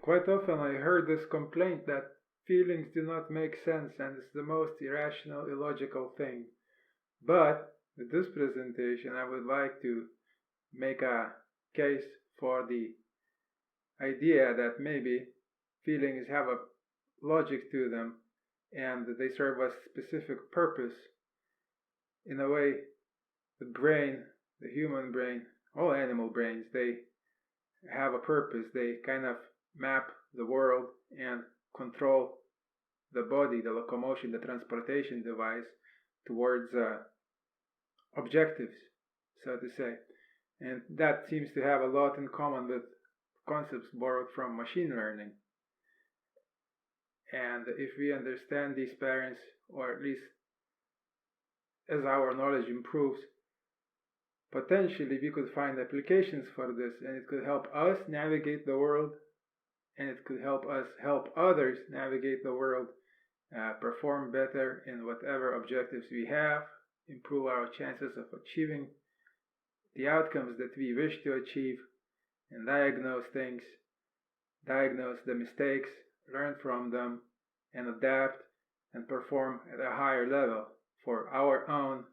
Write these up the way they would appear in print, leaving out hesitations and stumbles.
Quite often I heard this complaint that feelings do not make sense and it's the most irrational, illogical thing. But with this presentation, I would like to make a case for the idea that maybe feelings have a logic to them and they serve a specific purpose. In a way, the brain, the human brain, all animal brains, they have a purpose. They kind of map the world and control the body, the locomotion, the transportation device towards objectives, so to say. And that seems to have a lot in common with concepts borrowed from machine learning. And if we understand these patterns, or at least as our knowledge improves, potentially we could find applications for this, and it could help us navigate the world, and it could help us help others navigate the world, perform better in whatever objectives we have, improve our chances of achieving the outcomes that we wish to achieve, and diagnose things, diagnose the mistakes, learn from them, and adapt and perform at a higher level for our own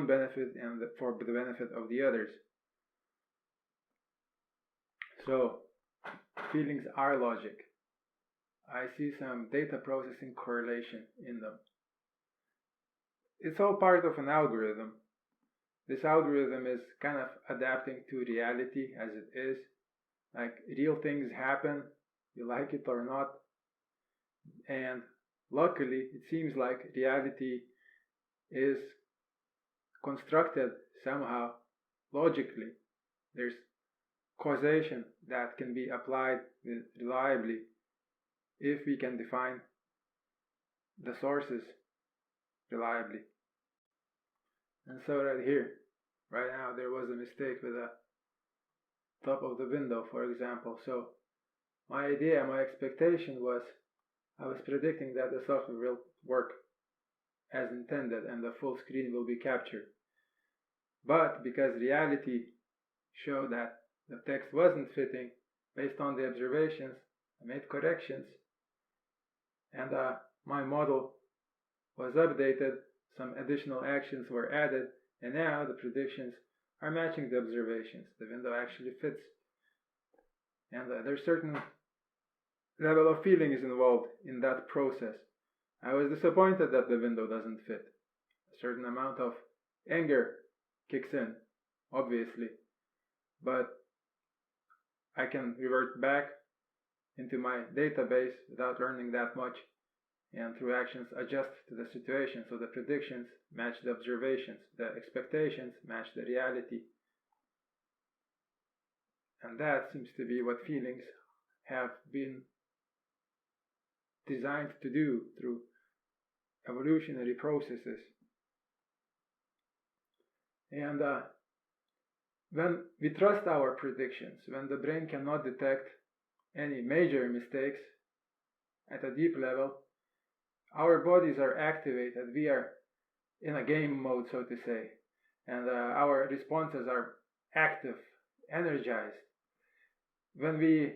benefit and for the benefit of the others. So, feelings are logic. I see some data processing correlation in them. It's all part of an algorithm. This algorithm is kind of adapting to reality as it is. Like, real things happen, you like it or not. And luckily, it seems like reality is constructed somehow logically. There's causation that can be applied reliably if we can define the sources reliably. And so right here, right now, there was a mistake with the top of the window, for example. So my idea, my expectation was, I was predicting that the software will work as intended and the full screen will be captured. But because reality showed that the text wasn't fitting based on the observations, I made corrections, and my model was updated, some additional actions were added, and now the predictions are matching the observations. The window actually fits. And there's certain level of feelings involved in that process. I was disappointed that the window doesn't fit. A certain amount of anger kicks in, obviously, but I can revert back into my database without learning that much, and through actions adjust to the situation so the predictions match the observations, the expectations match the reality. And that seems to be what feelings have been designed to do through evolutionary processes. And when we trust our predictions, when the brain cannot detect any major mistakes at a deep level, our bodies are activated. We are in a game mode, so to say, and our responses are active, energized. When we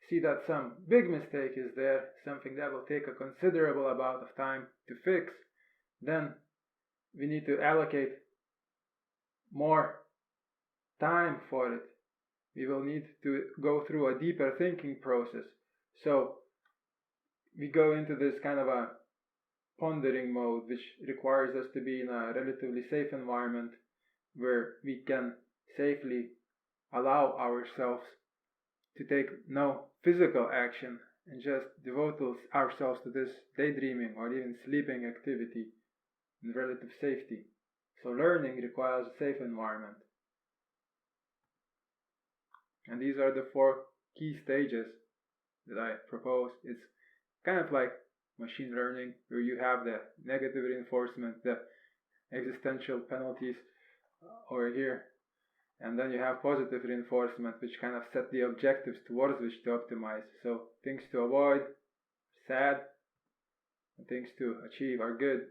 see that some big mistake is there, something that will take a considerable amount of time to fix, then we need to allocate more time for it. We will need to go through a deeper thinking process. So we go into this kind of a pondering mode, which requires us to be in a relatively safe environment where we can safely allow ourselves to take no physical action and just devote ourselves to this daydreaming or even sleeping activity in relative safety. So learning requires a safe environment. And these are the 4 key stages that I propose. It's kind of like machine learning, where you have the negative reinforcement, the existential penalties over here, and then you have positive reinforcement, which kind of set the objectives towards which to optimize. So things to avoid, sad, and things to achieve are good.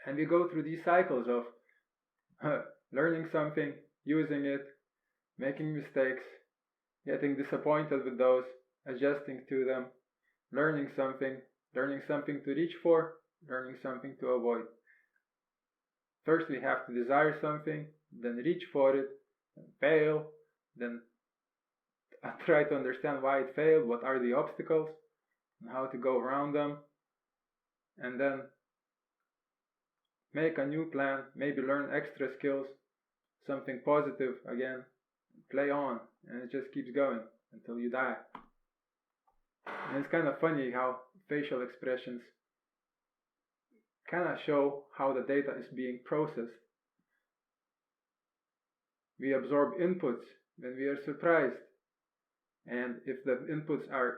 And we go through these cycles of learning something, using it, making mistakes, getting disappointed with those, adjusting to them, learning something to reach for, learning something to avoid. First we have to desire something, then reach for it, then fail, then try to understand why it failed, what are the obstacles, and how to go around them, and then make a new plan, maybe learn extra skills, something positive again, play on, and it just keeps going until you die. And it's kind of funny how facial expressions kind of show how the data is being processed. We absorb inputs when we are surprised, and if the inputs are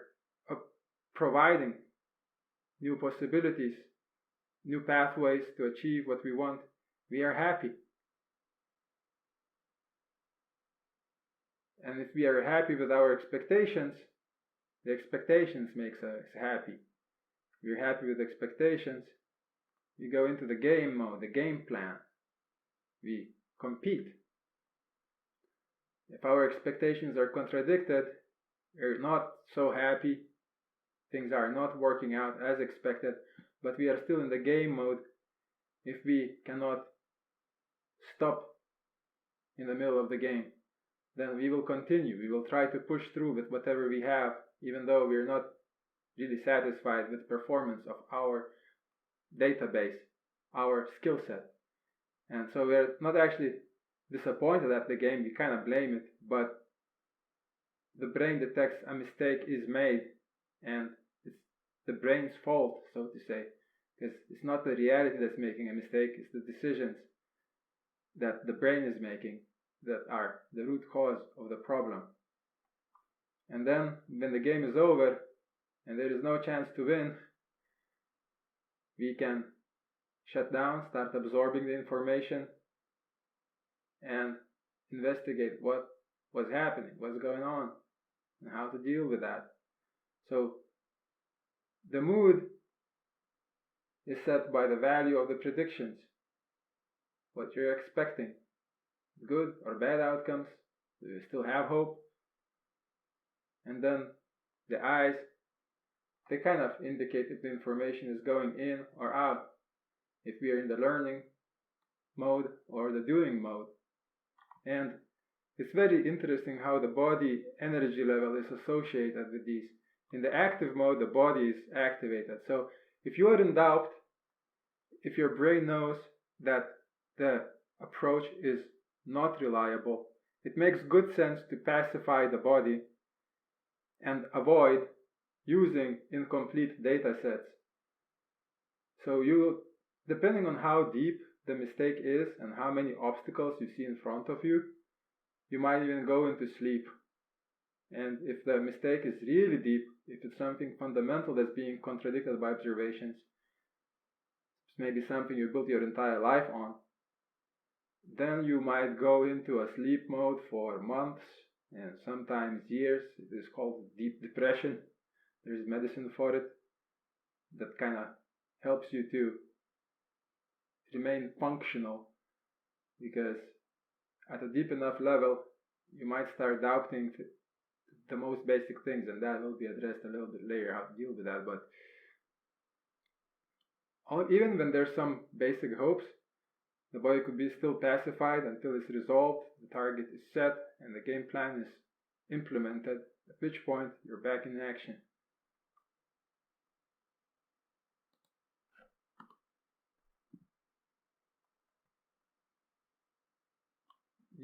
providing new possibilities, new pathways to achieve what we want, we are happy. And if we are happy with our expectations, the expectations makes us happy. If we're happy with expectations, we go into the game mode, the game plan. We compete. If our expectations are contradicted, we're not so happy, things are not working out as expected, but we are still in the game mode. If we cannot stop in the middle of the game, then we will continue. We will try to push through with whatever we have, even though we are not really satisfied with the performance of our database, our skill set. And so we are not actually disappointed at the game, we kind of blame it, but the brain detects a mistake is made, and it's the brain's fault, so to say, because it's not the reality that's making a mistake, it's the decisions that the brain is making that are the root cause of the problem. And then when the game is over and there is no chance to win, we can shut down, start absorbing the information, and investigate what was happening, what's going on, and how to deal with that. So the mood is set by the value of the predictions, what you're expecting, good or bad outcomes, do you still have hope? And then the eyes, they kind of indicate if the information is going in or out, if we are in the learning mode or the doing mode. And it's very interesting how the body energy level is associated with these. In the active mode, the body is activated. So if you are in doubt, if your brain knows that the approach is not reliable, it makes good sense to pacify the body and avoid using incomplete data sets. So you, depending on how deep the mistake is and how many obstacles you see in front of you, you might even go into sleep. And if the mistake is really deep, if it's something fundamental that's being contradicted by observations, it's maybe something you built your entire life on, then you might go into a sleep mode for months and sometimes years. It is called deep depression. There's medicine for it that kind of helps you to remain functional, because at a deep enough level you might start doubting the most basic things, and that will be addressed a little bit later, how to deal with that. But even when there's some basic hopes, the body could be still pacified until it's resolved, the target is set, and the game plan is implemented, at which point you're back in action.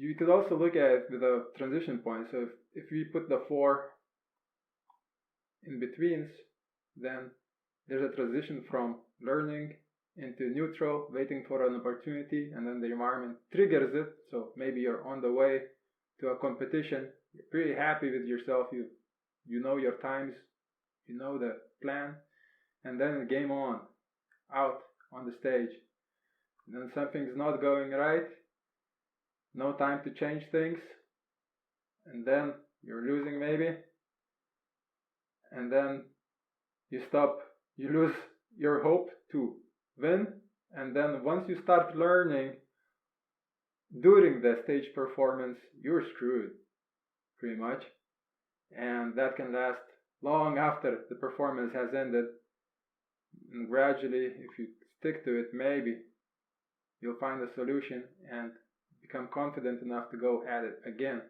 You could also look at it with a transition point. So if we put the 4 in betweens, then there's a transition from learning into neutral, waiting for an opportunity, and then the environment triggers it. So maybe you're on the way to a competition, you're pretty happy with yourself, you know your times, you know the plan, and then game on, out on the stage. And then something's not going right, no time to change things, and then you're losing maybe, and then you stop, you lose your hope to win, and then once you start learning during the stage performance, you're screwed, pretty much. and that can last long after the performance has ended. And gradually, if you stick to it, maybe you'll find a solution and become confident enough to go at it again.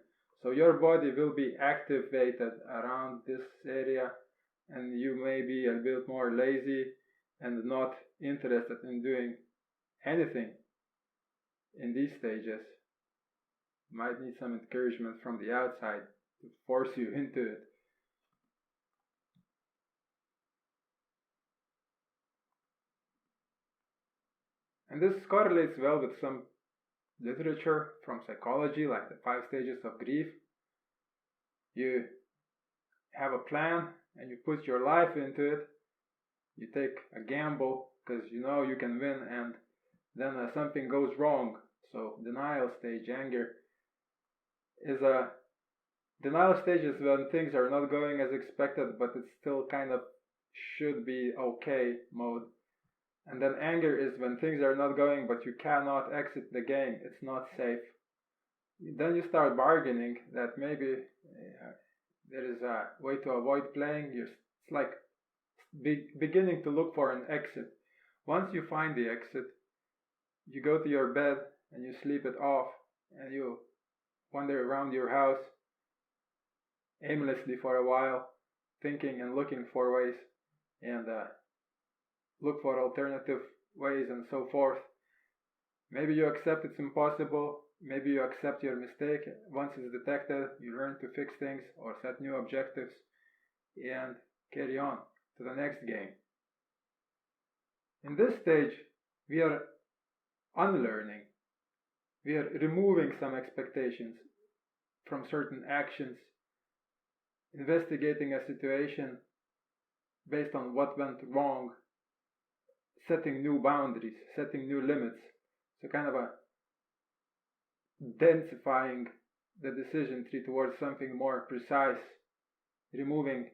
So your body will be activated around this area, and you may be a bit more lazy and not interested in doing anything in these stages. You might need some encouragement from the outside to force you into it. And this correlates well with some literature from psychology, like the 5 stages of grief. You have a plan and you put your life into it. You take a gamble because you know you can win, and then something goes wrong. So denial stage, anger is a denial stage is when things are not going as expected, but it's still kind of should be okay mode. And then anger is when things are not going, but you cannot exit the game. It's not safe. Then you start bargaining that maybe there is a way to avoid playing. It's like beginning to look for an exit. Once you find the exit, you go to your bed and you sleep it off, and you wander around your house aimlessly for a while, thinking and looking for ways, and look for alternative ways and so forth. Maybe you accept it's impossible. Maybe you accept your mistake. Once it's detected, you learn to fix things or set new objectives and carry on to the next game. In this stage, we are unlearning. We are removing some expectations from certain actions, investigating a situation based on what went wrong, setting new boundaries, setting new limits. So kind of a densifying the decision tree towards something more precise, removing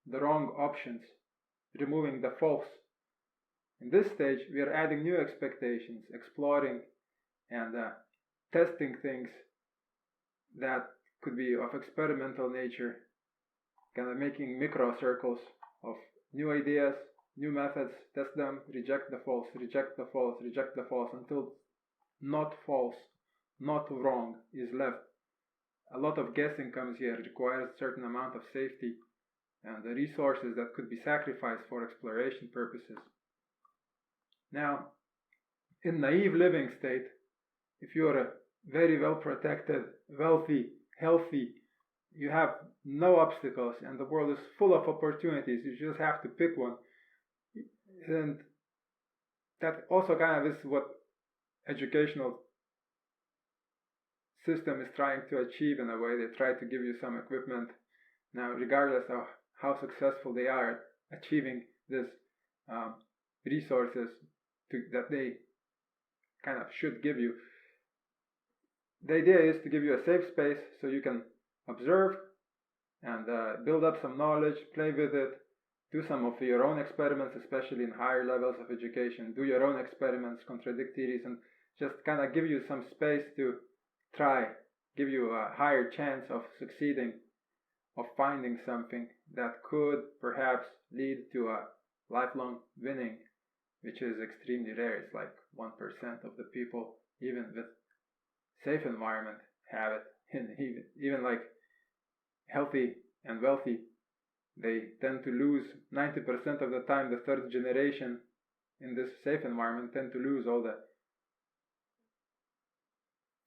the wrong options, removing the false. In this stage, we are adding new expectations, exploring and testing things that could be of experimental nature, kind of making micro circles of new ideas, new methods, test them, reject the false, reject the false, reject the false, until not false, not wrong is left. A lot of guessing comes here. It requires a certain amount of safety and the resources that could be sacrificed for exploration purposes. Now, in naive living state, if you are a very well protected, wealthy, healthy, you have no obstacles and the world is full of opportunities, you just have to pick one. And that also kind of is what educational system is trying to achieve in a way. They try to give you some equipment. Now, regardless of how successful they are at achieving this resources that they kind of should give you, the idea is to give you a safe space so you can observe and build up some knowledge, play with it, do some of your own experiments, especially in higher levels of education. Do your own experiments, contradict theories, and just kind of give you some space to try, give you a higher chance of succeeding, of finding something that could perhaps lead to a lifelong winning, which is extremely rare. It's like 1% of the people, even with safe environment, have it. And even like healthy and wealthy, they tend to lose 90% of the time. The third generation in this safe environment tend to lose all the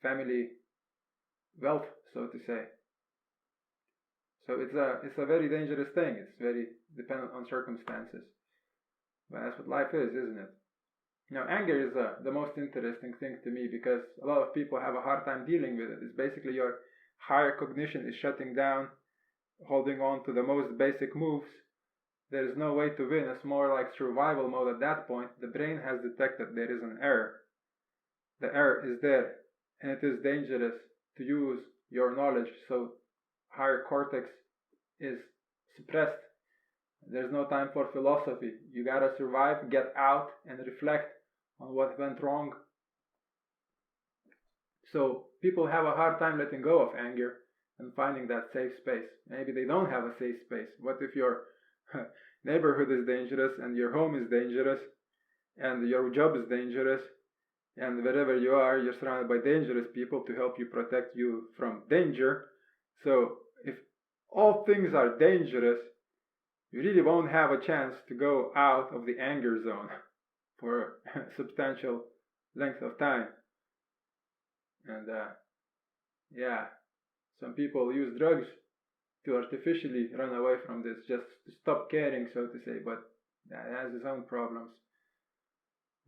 family wealth, so to say. So it's a very dangerous thing. It's very dependent on circumstances. But that's what life is, isn't it? Now, anger is the most interesting thing to me because a lot of people have a hard time dealing with it. It's basically your higher cognition is shutting down, holding on to the most basic moves. There is no way to win. It's more like survival mode at that point. The brain has detected there is an error. The error is there, and it is dangerous to use your knowledge. So higher cortex is suppressed. There's no time for philosophy. You gotta survive, get out, and reflect on what went wrong. So people have a hard time letting go of anger, and finding that safe space. Maybe they don't have a safe space. What if your neighborhood is dangerous and your home is dangerous and your job is dangerous and wherever you are, you're surrounded by dangerous people to help you protect you from danger. So if all things are dangerous, you really won't have a chance to go out of the anger zone for a substantial length of time. And yeah, some people use drugs to artificially run away from this, just to stop caring, so to say, but that has its own problems.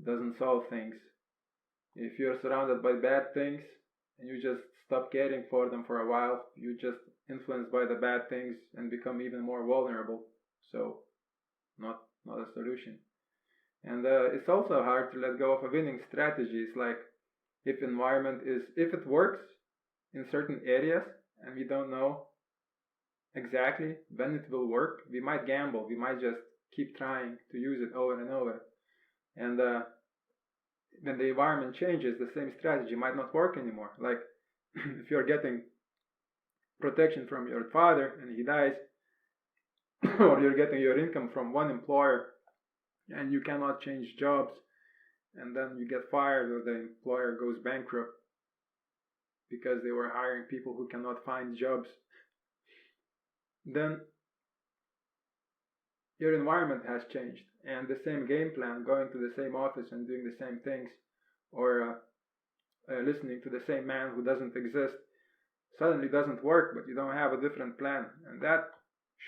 Doesn't solve things. If you're surrounded by bad things and you just stop caring for them for a while, you just influenced by the bad things and become even more vulnerable. So, not a solution. And it's also hard to let go of a winning strategy. It's like if it works in certain areas and we don't know exactly when it will work, we might gamble. We might just keep trying to use it over and over. And when the environment changes, the same strategy might not work anymore. Like if you're getting protection from your father and he dies, or you're getting your income from one employer and you cannot change jobs, and then you get fired or the employer goes bankrupt because they were hiring people who cannot find jobs, then your environment has changed, and the same game plan, going to the same office and doing the same things, or listening to the same man who doesn't exist, suddenly doesn't work, but you don't have a different plan, and that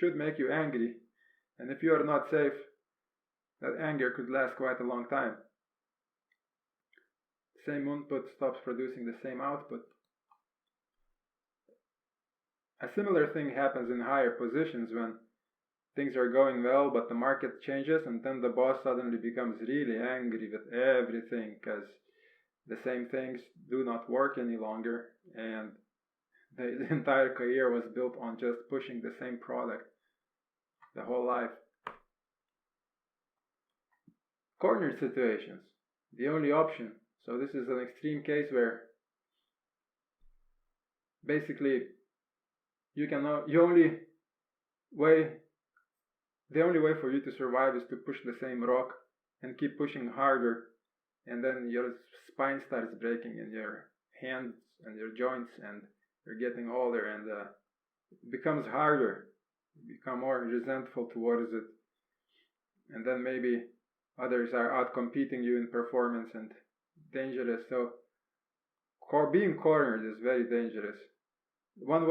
should make you angry. And if you are not safe, that anger could last quite a long time. Same input stops producing the same output. A similar thing happens in higher positions when things are going well, but the market changes, and then the boss suddenly becomes really angry with everything because the same things do not work any longer, and the entire career was built on just pushing the same product the whole life. Cornered situations, the only option. So this is an extreme case where basically the only way for you to survive is to push the same rock and keep pushing harder, and then your spine starts breaking in your hands and your joints, and you're getting older, and it becomes harder. You become more resentful towards it, and then maybe others are out competing you in performance and dangerous. So being cornered is very dangerous. One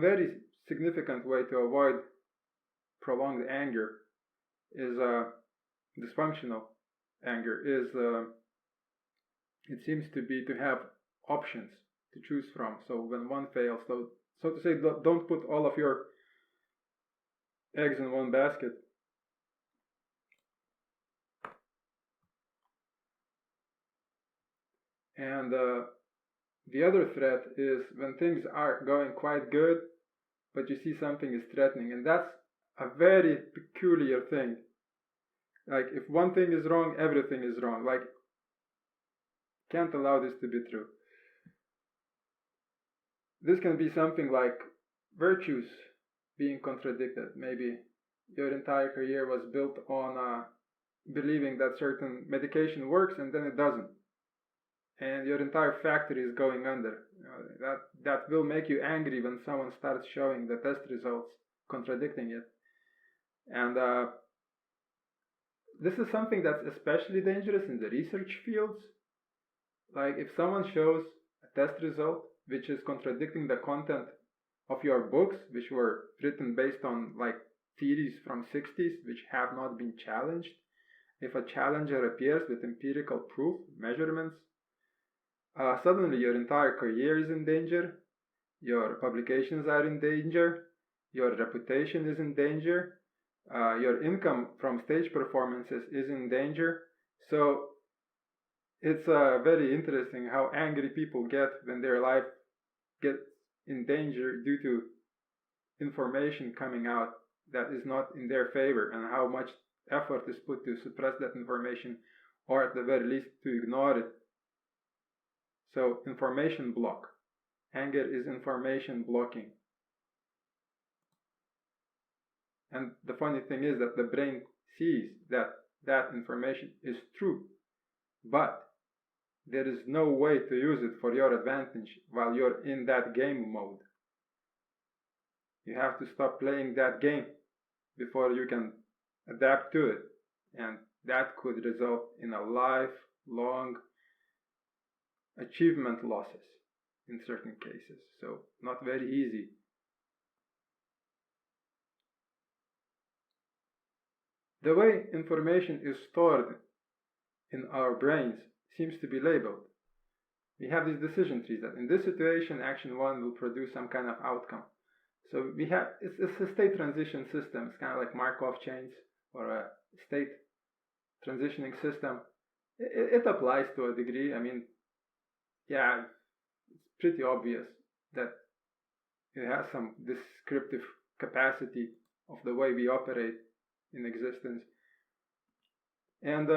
very significant way to avoid prolonged anger is dysfunctional anger is it seems to be to have options to choose from. So when one fails, so to say, don't put all of your eggs in one basket. And the other threat is when things are going quite good, but you see something is threatening, and that's a very peculiar thing. Like if one thing is wrong, everything is wrong. Like, can't allow this to be true. This can be something like virtues being contradicted. Maybe your entire career was built on believing that certain medication works and then it doesn't, and your entire factory is going under. That will make you angry when someone starts showing the test results contradicting it. And this is something that's especially dangerous in the research fields. Like if someone shows a test result which is contradicting the content of your books, which were written based on like theories from 60s which have not been challenged, if a challenger appears with empirical proof, measurements, suddenly your entire career is in danger, your publications are in danger, your reputation is in danger, your income from stage performances is in danger. So it's very interesting how angry people get when their life gets in danger due to information coming out that is not in their favor, and how much effort is put to suppress that information, or at the very least to ignore it. So information block. Anger is information blocking. And the funny thing is that the brain sees that that information is true, but there is no way to use it for your advantage while you're in that game mode. You have to stop playing that game before you can adapt to it. And that could result in a lifelong achievement losses in certain cases. So not very easy. The way information is stored in our brains seems to be labeled. We have these decision trees that in this situation, action 1 will produce some kind of outcome. So we have, it's a state transition system. It's kind of like Markov chains or a state transitioning system. It applies to a degree. I mean, yeah, it's pretty obvious that it has some descriptive capacity of the way we operate in existence. And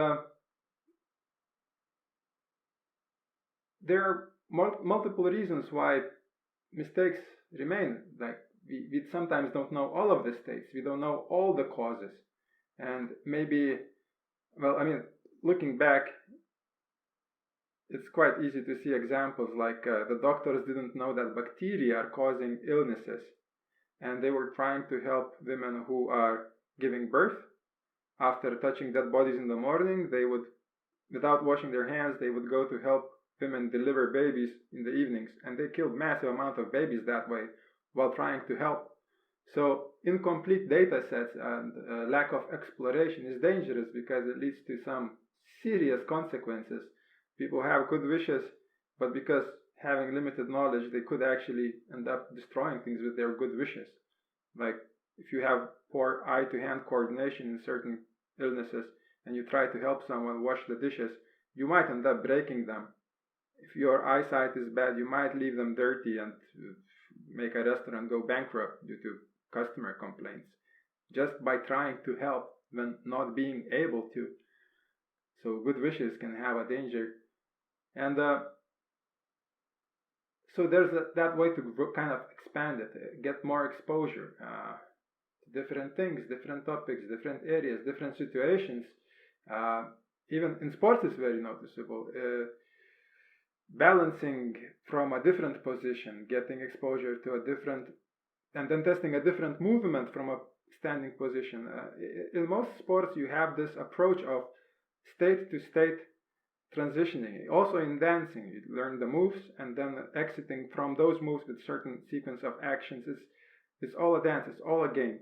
there are multiple reasons why mistakes remain. Like we sometimes don't know all of the states. We don't know all the causes. And maybe, well, I mean, looking back, it's quite easy to see examples like the doctors didn't know that bacteria are causing illnesses. And they were trying to help women who are giving birth. After touching dead bodies in the morning, they would, without washing their hands, they would go to help women deliver babies in the evenings. And they killed massive amount of babies that way while trying to help. So incomplete data sets and lack of exploration is dangerous because it leads to some serious consequences. People have good wishes, but because having limited knowledge, they could actually end up destroying things with their good wishes. Like if you have poor eye-to-hand coordination in certain illnesses and you try to help someone wash the dishes, you might end up breaking them. If your eyesight is bad, you might leave them dirty and make a restaurant go bankrupt due to customer complaints just by trying to help when not being able to. So good wishes can have a danger. And so there's that way to kind of expand it, get more exposure to different things, different topics, different areas, different situations. Even in sports is very noticeable. Balancing from a different position, getting exposure to a different, and then testing a different movement from a standing position. In most sports, you have this approach of state to state transitioning. Also in dancing, you learn the moves and then exiting from those moves with certain sequence of actions. It's all a dance, it's all a game.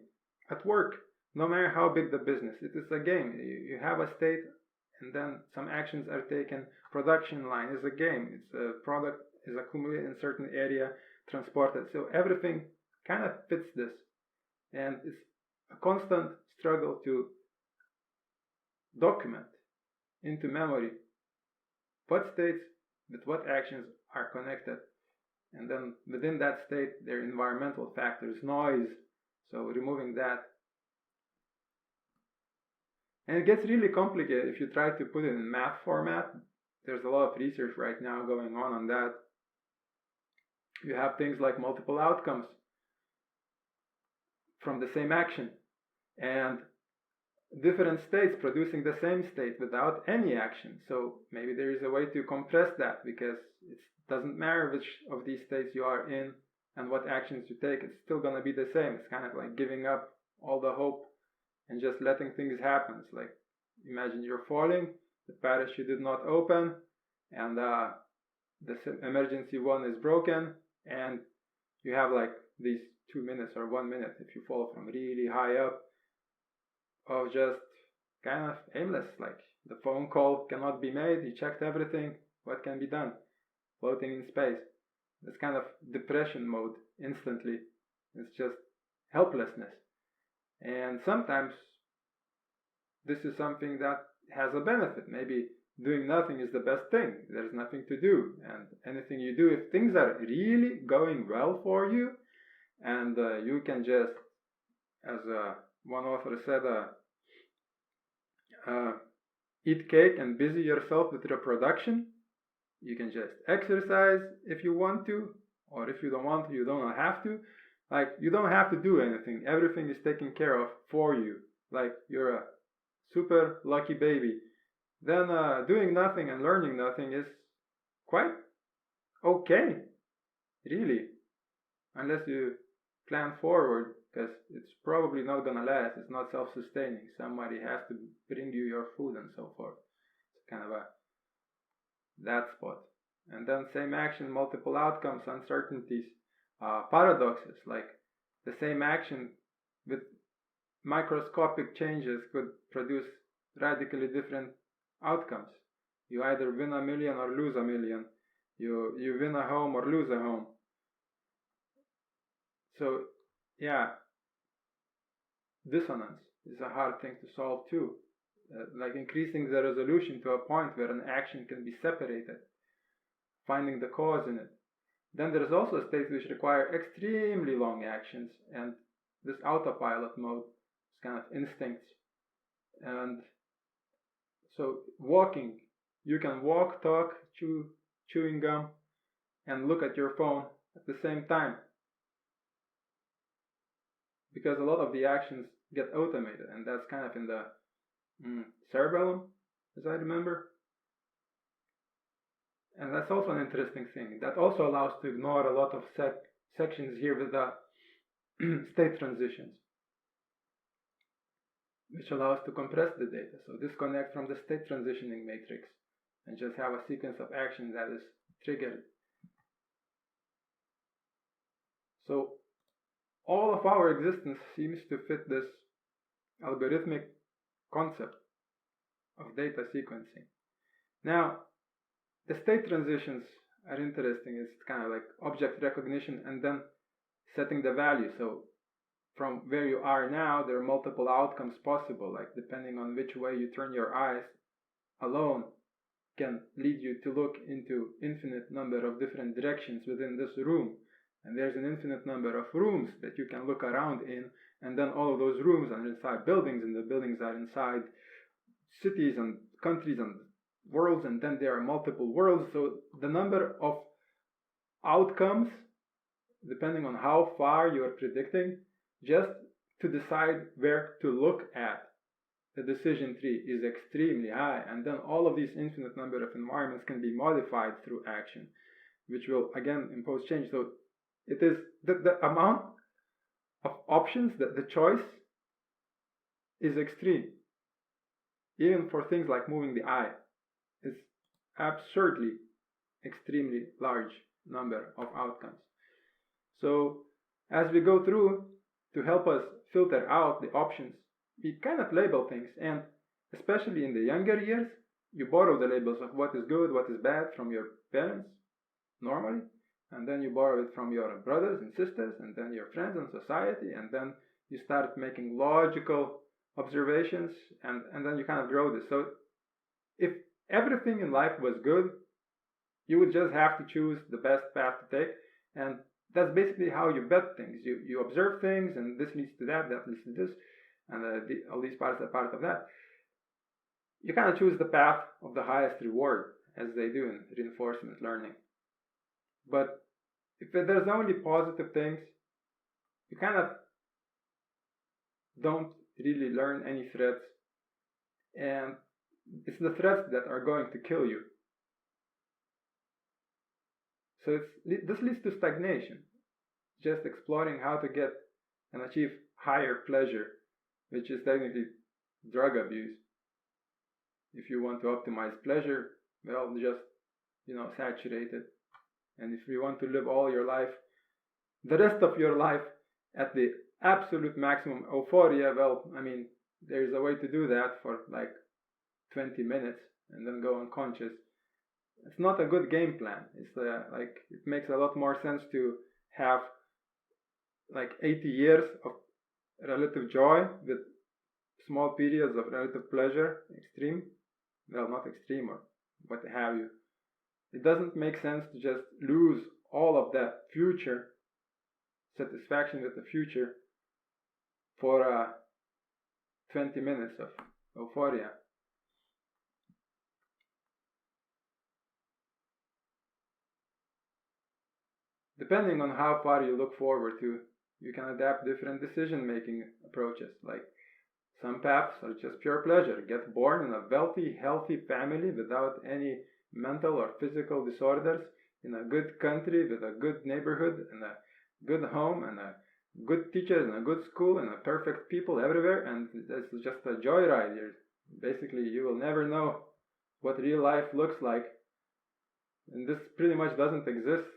At work, no matter how big the business, it is a game. You have a state and then some actions are taken. Production line is a game. It's a product is accumulated in a certain area, transported. So everything kind of fits this. And it's a constant struggle to document into memory what states with what actions are connected. And then within that state, there are environmental factors, noise. So removing that. And it gets really complicated if you try to put it in math format. There's a lot of research right now going on that. You have things like multiple outcomes from the same action and different states producing the same state without any action. So maybe there is a way to compress that because it doesn't matter which of these states you are in and what actions you take. It's still going to be the same. It's kind of like giving up all the hope and just letting things happen. It's like, imagine you're falling, the parachute did not open, and the emergency one is broken, and you have like these 2 minutes or 1 minute if you fall from really high up of just kind of aimless. Like the phone call cannot be made, you checked everything, what can be done? Floating in space. This kind of depression mode instantly. It's just helplessness. And sometimes this is something that has a benefit. Maybe doing nothing is the best thing. There's nothing to do. And anything you do, if things are really going well for you, and you can just, as one author said, eat cake and busy yourself with reproduction. You can just exercise if you want to, or if you don't want to, you don't have to. Like, you don't have to do anything. Everything is taken care of for you. Like, you're a super lucky baby. Then doing nothing and learning nothing is quite okay, really, unless you plan forward, because it's probably not gonna last. It's not self-sustaining. Somebody has to bring you your food and so forth. It's kind of that spot. And then same action, multiple outcomes, uncertainties, paradoxes, like the same action with microscopic changes could produce radically different outcomes. You either win a million or lose a million. You win a home or lose a home. So yeah, dissonance is a hard thing to solve too. Like increasing the resolution to a point where an action can be separated, finding the cause in it. Then there is also states which require extremely long actions, and this autopilot mode is kind of instincts. And so walking, you can walk, talk, chewing gum, and look at your phone at the same time, because a lot of the actions get automated, and that's kind of in the cerebellum, as I remember. And that's also an interesting thing. That also allows to ignore a lot of sections here with the state transitions, which allows to compress the data. So disconnect from the state transitioning matrix and just have a sequence of actions that is triggered. So all of our existence seems to fit this algorithmic concept of data sequencing. Now, the state transitions are interesting. It's kind of like object recognition and then setting the value. So from where you are now, there are multiple outcomes possible, like depending on which way you turn your eyes alone can lead you to look into infinite number of different directions within this room. And there's an infinite number of rooms that you can look around in, and then all of those rooms are inside buildings, and the buildings are inside cities and countries and worlds, and then there are multiple worlds. So the number of outcomes, depending on how far you are predicting, just to decide where to look at the decision tree is extremely high. And then all of these infinite number of environments can be modified through action, which will again impose change. So it is the amount of options, the choice is extreme. Even for things like moving the eye, it's absurdly extremely large number of outcomes. So as we go through, to help us filter out the options, we kind of label things, and especially in the younger years, you borrow the labels of what is good, what is bad from your parents normally, and then you borrow it from your brothers and sisters, and then your friends and society, and then you start making logical observations, and then you kind of grow this. So if everything in life was good, you would just have to choose the best path to take, and that's basically how you bet things. You observe things, and this leads to that leads to this, and all these parts are part of that. You kind of choose the path of the highest reward, as they do in reinforcement learning. But if there's only positive things, you kind of don't really learn any threats, and it's the threats that are going to kill you. So this leads to stagnation, just exploring how to get and achieve higher pleasure, which is technically drug abuse. If you want to optimize pleasure, well, just, saturate it. And if you want to live all your life, the rest of your life, at the absolute maximum euphoria, well, there's a way to do that for like 20 minutes and then go unconscious. It's not a good game plan. It's it makes a lot more sense to have like 80 years of relative joy with small periods of relative pleasure, extreme, well, not extreme or what have you. It doesn't make sense to just lose all of that future satisfaction with the future for 20 minutes of euphoria. depending on how far you look forward to, you can adapt different decision-making approaches. Like some paths are just pure pleasure. Get born in a wealthy, healthy family without any mental or physical disorders, in a good country with a good neighborhood and a good home and a good teachers and a good school and a perfect people everywhere, and it's just a joyride. Basically, you will never know what real life looks like, and this pretty much doesn't exist.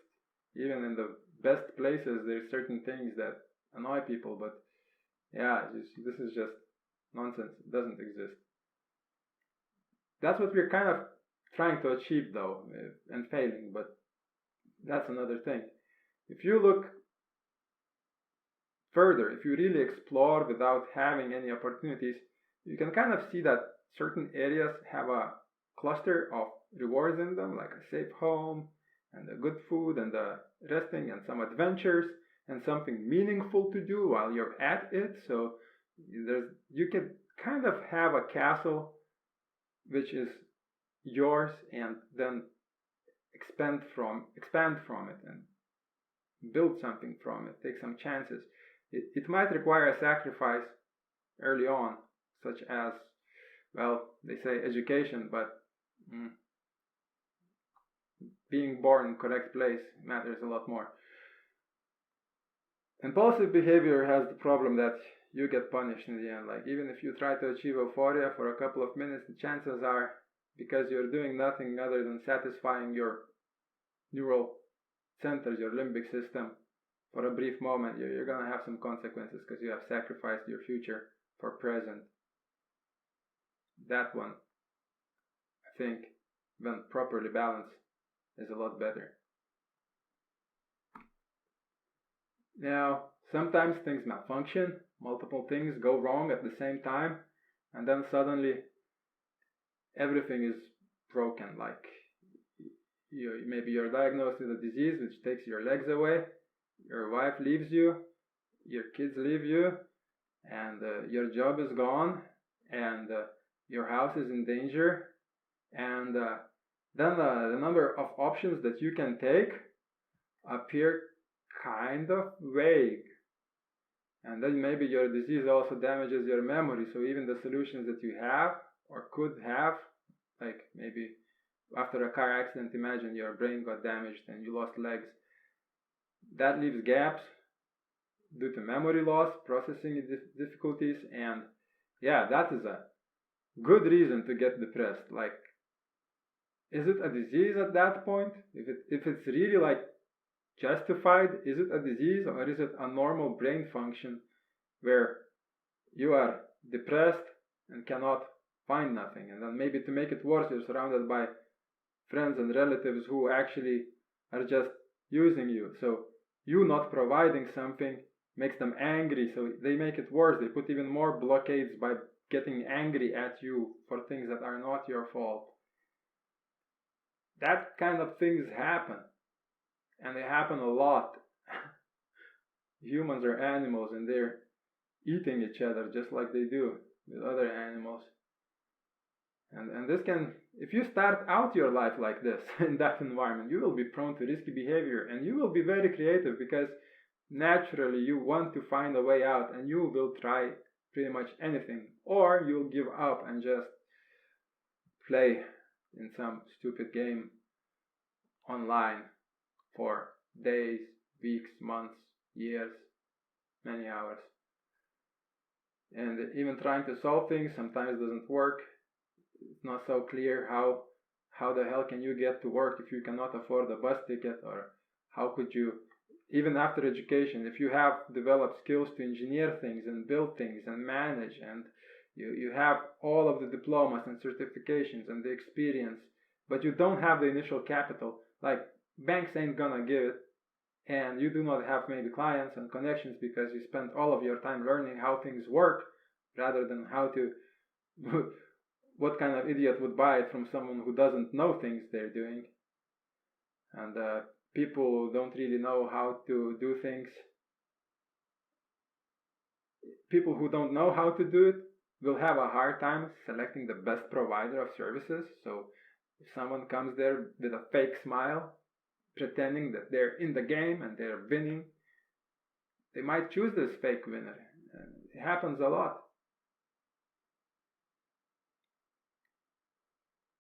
Even in the best places, there's certain things that annoy people, but yeah, this is just nonsense. It doesn't exist. That's what we're kind of trying to achieve, though, and failing, but that's another thing. If you look further, if you really explore without having any opportunities, you can kind of see that certain areas have a cluster of rewards in them, like a safe home and a good food and a resting and some adventures and something meaningful to do while you're at it. So you can kind of have a castle which is yours, and then expand from it and build something from it, take some chances. It might require a sacrifice early on, such as, well, they say education, but being born in the correct place matters a lot more. Impulsive behavior has the problem that you get punished in the end. Like, even if you try to achieve euphoria for a couple of minutes, the chances are, because you're doing nothing other than satisfying your neural centers, your limbic system, for a brief moment, you're going to have some consequences because you have sacrificed your future for present. That one, I think, when properly balanced, is a lot better. Now, sometimes things malfunction, multiple things go wrong at the same time, and then suddenly everything is broken. Like, maybe you're diagnosed with a disease which takes your legs away, your wife leaves you, your kids leave you, and your job is gone, and your house is in danger, and then the number of options that you can take appear kind of vague. And then maybe your disease also damages your memory, so even the solutions that you have or could have, like maybe after a car accident, imagine your brain got damaged and you lost legs. That leaves gaps due to memory loss, processing difficulties, and yeah, that is a good reason to get depressed. Like, is it a disease at that point? If it's really like justified, is it a disease or is it a normal brain function where you are depressed and cannot find nothing? And then maybe to make it worse, you're surrounded by friends and relatives who actually are just using you. So you not providing something makes them angry, so they make it worse. They put even more blockades by getting angry at you for things that are not your fault. That kind of things happen, and they happen a lot. Humans are animals, and they're eating each other just like they do with other animals. And this can, if you start out your life like this, in that environment, you will be prone to risky behavior, and you will be very creative because naturally you want to find a way out, and you will try pretty much anything, or you'll give up and just play in some stupid game online for days, weeks, months, years, many hours. And even trying to solve things sometimes doesn't work. It's not so clear how the hell can you get to work if you cannot afford a bus ticket, or how could you, even after education, if you have developed skills to engineer things and build things and manage, and you have all of the diplomas and certifications and the experience, but you don't have the initial capital, like banks ain't gonna give it, and you do not have maybe clients and connections because you spent all of your time learning how things work rather than how to what kind of idiot would buy it from someone who doesn't know things they're doing? And people don't really know how to do things. People who don't know how to do it will have a hard time selecting the best provider of services. So if someone comes there with a fake smile, pretending that they're in the game and they're winning. They might choose this fake winner. It happens a lot.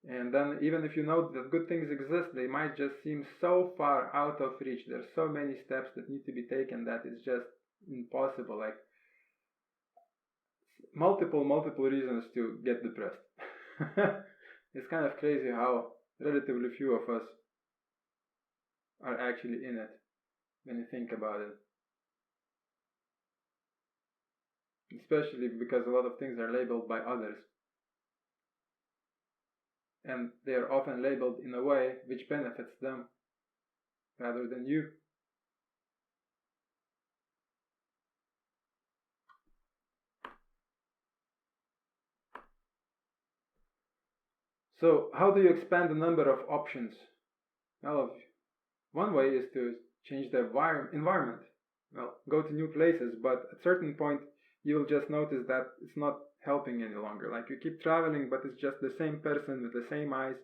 And then even if you know that good things exist, they might just seem so far out of reach. There's so many steps that need to be taken that it's just impossible. Like multiple reasons to get depressed. It's kind of crazy how relatively few of us are actually in it when you think about it. Especially because a lot of things are labeled by others. And they are often labeled in a way which benefits them rather than you. So how do you expand the number of options? Well, one way is to change the environment. Well, go to new places, but at a certain point you will just notice that it's not helping any longer. Like you keep traveling, but it's just the same person with the same eyes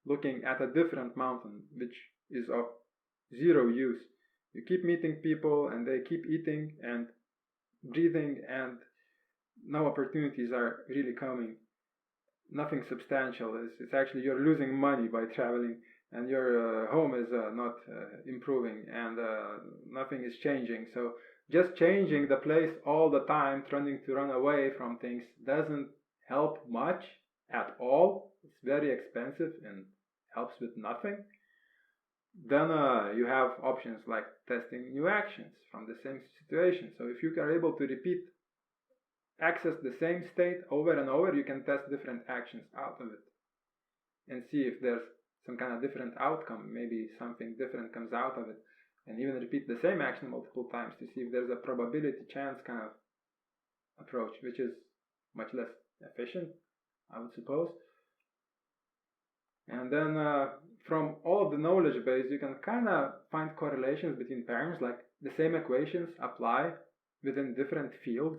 looking at a different mountain, which is of zero use. You keep meeting people and they keep eating and breathing, and no opportunities are really coming. Nothing substantial. It's actually you're losing money by traveling, and your home is not improving, and nothing is changing. So just changing the place all the time, trying to run away from things, doesn't help much at all. It's very expensive and helps with nothing. Then you have options like testing new actions from the same situation. So if you are able to access the same state over and over, you can test different actions out of it and see if there's some kind of different outcome. Maybe something different comes out of it, and even repeat the same action multiple times to see if there's a probability chance kind of approach, which is much less efficient, I would suppose. And then from all of the knowledge base, you can kind of find correlations between patterns, like the same equations apply within different fields.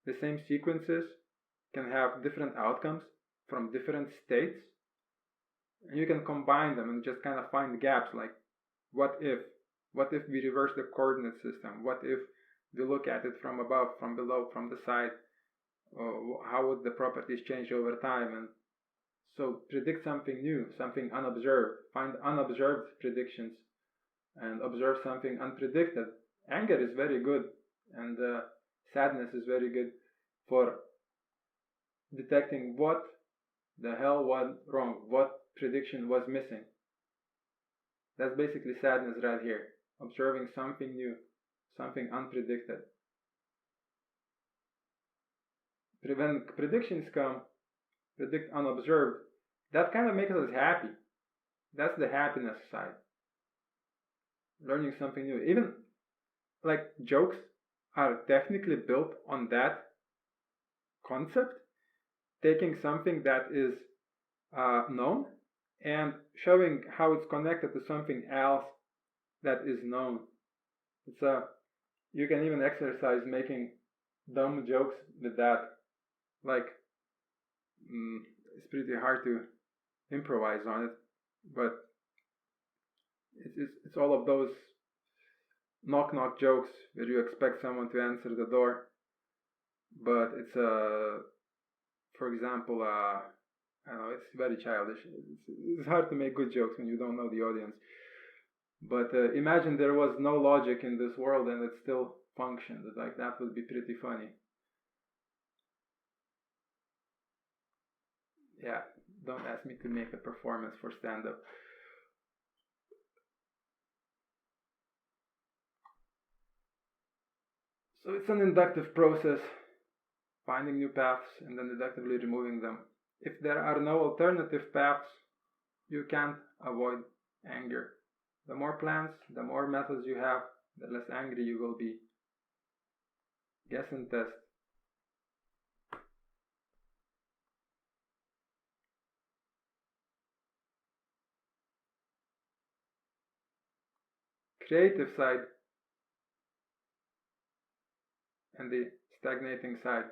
The same sequences can have different outcomes from different states, and you can combine them and just kind of find gaps, like what if we reverse the coordinate system, what if we look at it from above, from below, from the side, how would the properties change over time, and so predict something new, something unobserved, find unobserved predictions, and observe something unpredicted. Anger is very good, and sadness is very good for detecting what the hell went wrong, what prediction was missing. That's basically sadness right here, observing something new, something unpredicted. When predictions come, predict unobserved, that kind of makes us happy. That's the happiness side. Learning something new. Even like jokes are technically built on that concept, taking something that is known and showing how it's connected to something else that is known. It's you can even exercise making dumb jokes with that. Like it's pretty hard to improvise on it, but it's all of those knock jokes where you expect someone to answer the door, but it's for example, I don't know, it's very childish. It's hard to make good jokes when you don't know the audience. But imagine there was no logic in this world and it still functioned. Like that would be pretty funny. Yeah, don't ask me to make a performance for stand-up. So it's an inductive process, finding new paths and then deductively removing them. If there are no alternative paths, you can't avoid anger. The more plans, the more methods you have, the less angry you will be. Guess and test. Creative side and the stagnating side.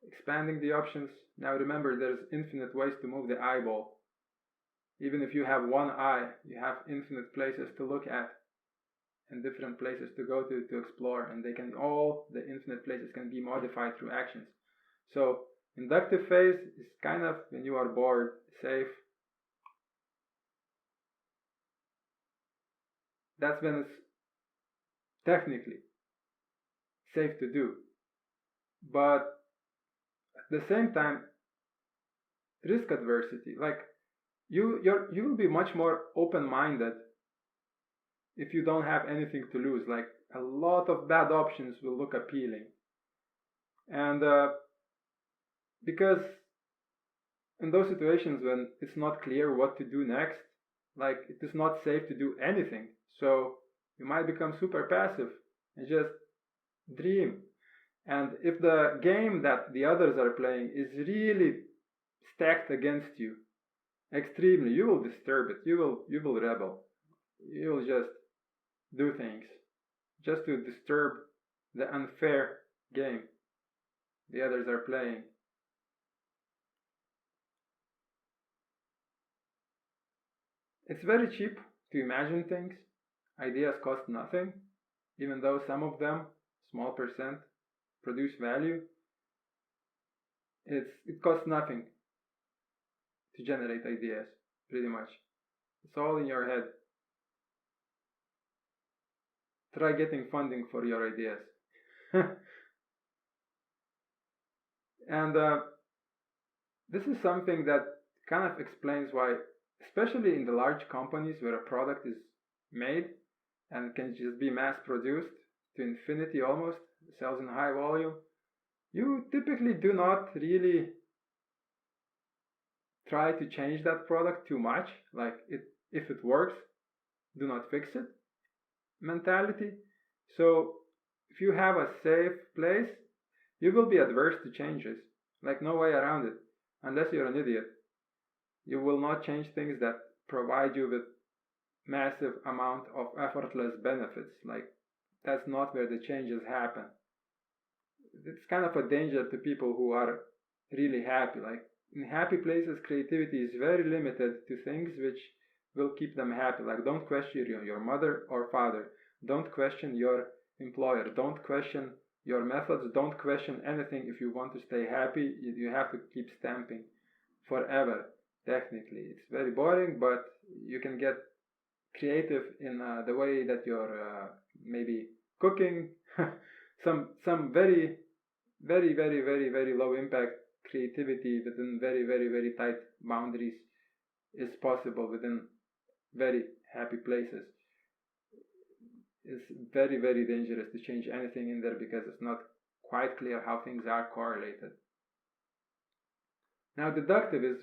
Expanding the options. Now remember, there's infinite ways to move the eyeball. Even if you have one eye, you have infinite places to look at and different places to go to explore, and the infinite places can be modified through actions. So inductive phase is kind of when you are bored, safe. That's when it's technically safe to do. But at the same time, risk adversity, like you will be much more open-minded if you don't have anything to lose. Like a lot of bad options will look appealing, and because in those situations when it's not clear what to do next, like it is not safe to do anything, so you might become super passive and just dream. And if the game that the others are playing is really stacked against you extremely, you will disturb it, you will rebel, you will just do things just to disturb the unfair game the others are playing. It's very cheap to imagine things. Ideas cost nothing, even though some of them, small percent, produce value. It costs nothing to generate ideas, pretty much. It's all in your head. Try getting funding for your ideas. And this is something that kind of explains why, especially in the large companies where a product is made and can just be mass produced to infinity almost, sells in high volume, you typically do not really try to change that product too much. Like if it works, do not fix it mentality. So if you have a safe place, you will be adverse to changes. Like no way around it. Unless you're an idiot, you will not change things that provide you with massive amount of effortless benefits. Like that's not where the changes happen. It's kind of a danger to people who are really happy. Like in happy places, creativity is very limited to things which will keep them happy. Like don't question your mother or father. Don't question your employer. Don't question your methods. Don't question anything. If you want to stay happy, you have to keep stamping forever. Technically, it's very boring, but you can get creative in the way that you're maybe cooking. Some very low impact creativity within very tight boundaries is possible within very happy places. It's very dangerous to change anything in there because it's not quite clear how things are correlated. Now deductive is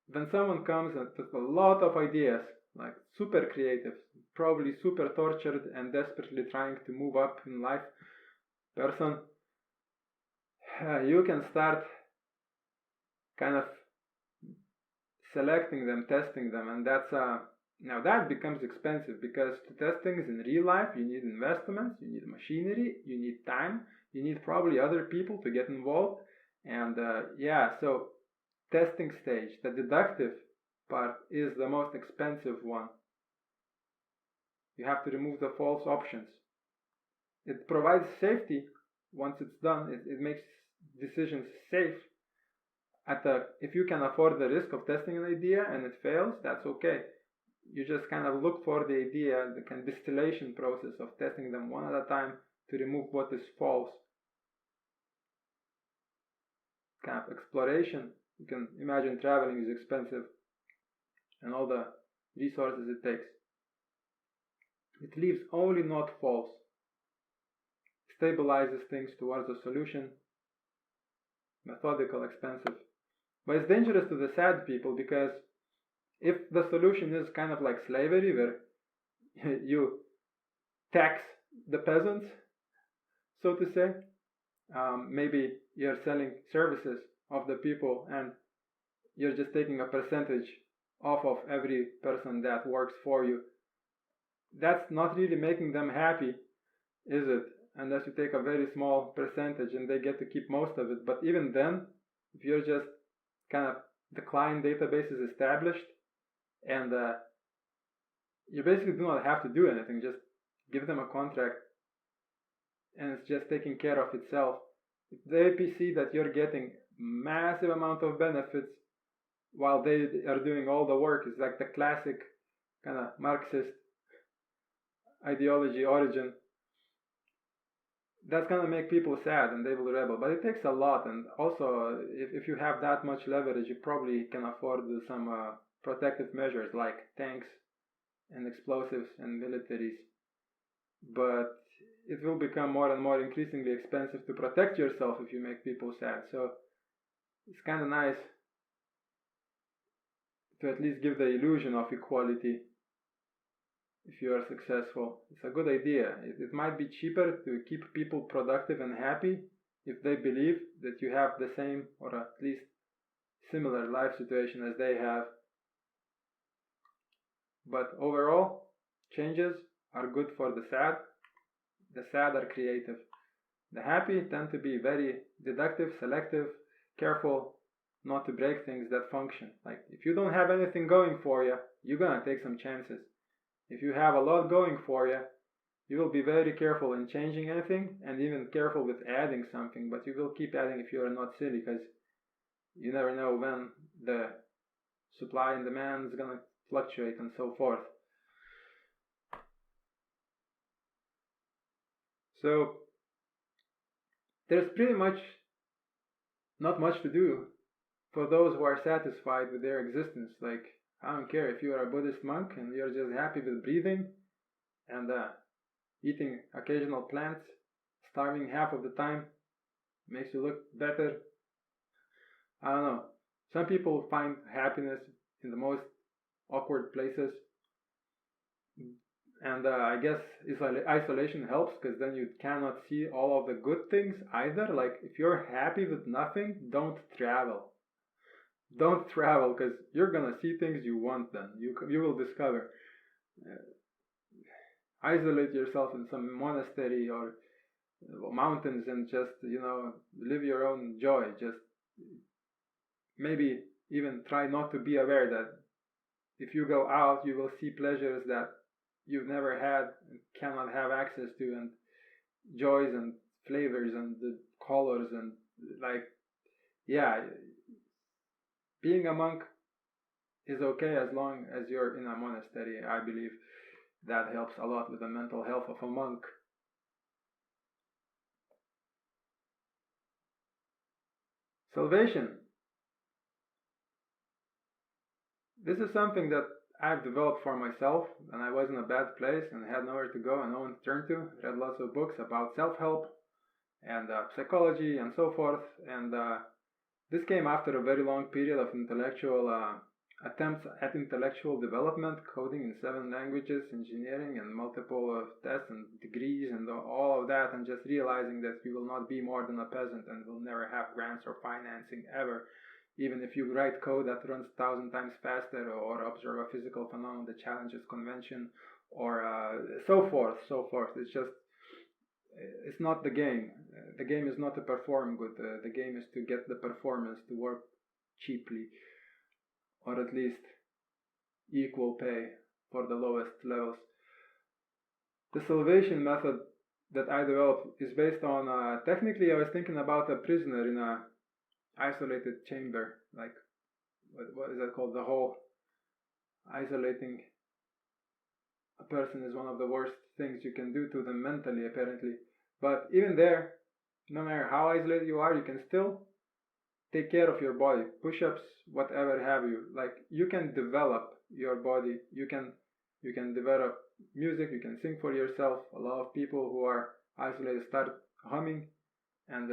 when someone comes with a lot of ideas, like super creative, probably super tortured and desperately trying to move up in life person, you can start kind of selecting them, testing them, and that's now that becomes expensive because to test things in real life you need investments, you need machinery, you need time, you need probably other people to get involved, and so testing stage, the deductive part, is the most expensive one. You have to remove the false options. It provides safety once it's done. It makes decisions safe. If you can afford the risk of testing an idea and it fails, that's okay. You just kind of look for the idea, the kind of distillation process of testing them one at a time to remove what is false. Kind of exploration. You can imagine traveling is expensive and all the resources it takes. It leaves only not false. Stabilizes things towards a solution. Methodical, expensive. But it's dangerous to the sad people because if the solution is kind of like slavery where you tax the peasants, so to say, maybe you're selling services of the people and you're just taking a percentage off of every person that works for you. That's not really making them happy, is it? Unless you take a very small percentage and they get to keep most of it. But even then, if you're just kind of the client database is established And you basically do not have to do anything. Just give them a contract, and it's just taking care of itself. If they see that you're getting massive amount of benefits while they are doing all the work, it's like the classic kind of Marxist ideology origin. That's gonna make people sad and they will rebel. But it takes a lot, and also if you have that much leverage, you probably can afford some protective measures like tanks and explosives and militaries. But it will become more and more increasingly expensive to protect yourself if you make people sad. So it's kind of nice to at least give the illusion of equality if you are successful. It's a good idea. It might be cheaper to keep people productive and happy if they believe that you have the same or at least similar life situation as they have. But overall, changes are good for the sad. The sad are creative. The happy tend to be very deductive, selective, careful not to break things that function. Like if you don't have anything going for you, you're gonna take some chances. If you have a lot going for you, you will be very careful in changing anything and even careful with adding something, but you will keep adding if you are not silly, because you never know when the supply and demand is gonna fluctuate and so forth. So there's pretty much not much to do for those who are satisfied with their existence. Like, I don't care if you are a Buddhist monk and you're just happy with breathing and eating occasional plants, starving half of the time, makes you look better. I don't know. Some people find happiness in the most awkward places. And I guess isolation helps, because then you cannot see all of the good things either. Like, if you're happy with nothing, don't travel. Don't travel, because you're gonna see things you want. Then you will discover. Isolate yourself in some monastery or mountains and just live your own joy. Just maybe even try not to be aware that if you go out, you will see pleasures that you've never had and cannot have access to, and joys and flavors and the colors and being a monk is okay as long as you're in a monastery. I believe that helps a lot with the mental health of a monk. Salvation. This is something that I've developed for myself, and I was in a bad place and had nowhere to go and no one to turn to. Read lots of books about self-help and psychology and so forth, and this came after a very long period of intellectual attempts at intellectual development, coding in 7 languages, engineering, and multiple tests and degrees and all of that, and just realizing that you will not be more than a peasant and will never have grants or financing ever, even if you write code that runs 1,000 times faster or observe a physical phenomenon that challenges convention or so forth. It's not the game. The game is not to perform good. The game is to get the performance to work cheaply, or at least equal pay for the lowest levels. The salvation method that I developed is based on, technically I was thinking about a prisoner in a isolated chamber, like, what is that called? The whole isolating a person is one of the worst things you can do to them mentally, apparently. But even there, no matter how isolated you are, you can still take care of your body. Push-ups, whatever have you. Like, you can develop your body. You can develop music. You can sing for yourself. A lot of people who are isolated start humming and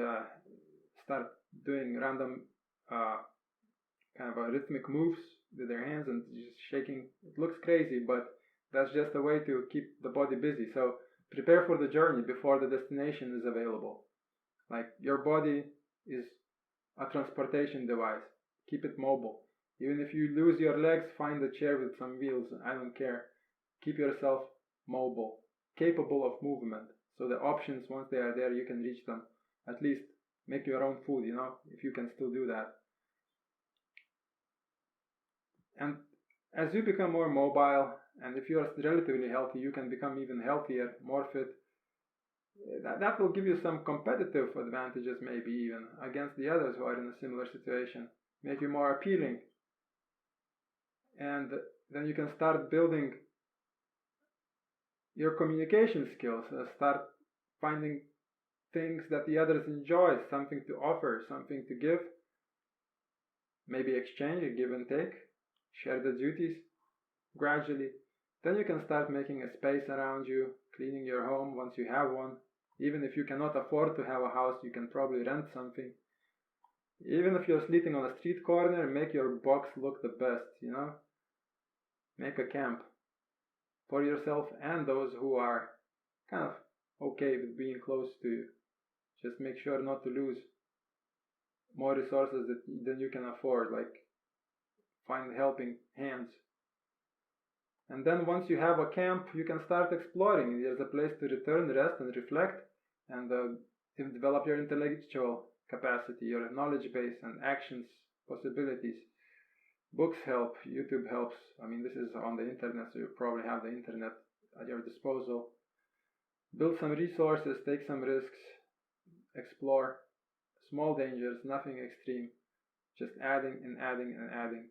start doing random kind of rhythmic moves with their hands and just shaking. It looks crazy, but that's just a way to keep the body busy. So prepare for the journey before the destination is available. Like, your body is a transportation device. Keep it mobile. Even if you lose your legs, find a chair with some wheels. I don't care. Keep yourself mobile, capable of movement. So the options, once they are there, you can reach them. At least make your own food, if you can still do that. And as you become more mobile, and if you are relatively healthy, you can become even healthier, more fit. That will give you some competitive advantages, maybe even against the others who are in a similar situation, make you more appealing. And then you can start building your communication skills, start finding things that the others enjoy, something to offer, something to give, maybe exchange, give and take, share the duties gradually. Then you can start making a space around you, cleaning your home once you have one. Even if you cannot afford to have a house, you can probably rent something. Even if you're sleeping on a street corner, make your box look the best, Make a camp for yourself and those who are kind of okay with being close to you. Just make sure not to lose more resources than you can afford, like find helping hands. And then once you have a camp, you can start exploring. There's a place to return, rest, and reflect, and develop your intellectual capacity, your knowledge base, and actions, possibilities. Books help, YouTube helps. I mean, this is on the internet, so you probably have the internet at your disposal. Build some resources, take some risks, explore. Small dangers, nothing extreme. Just adding and adding and adding.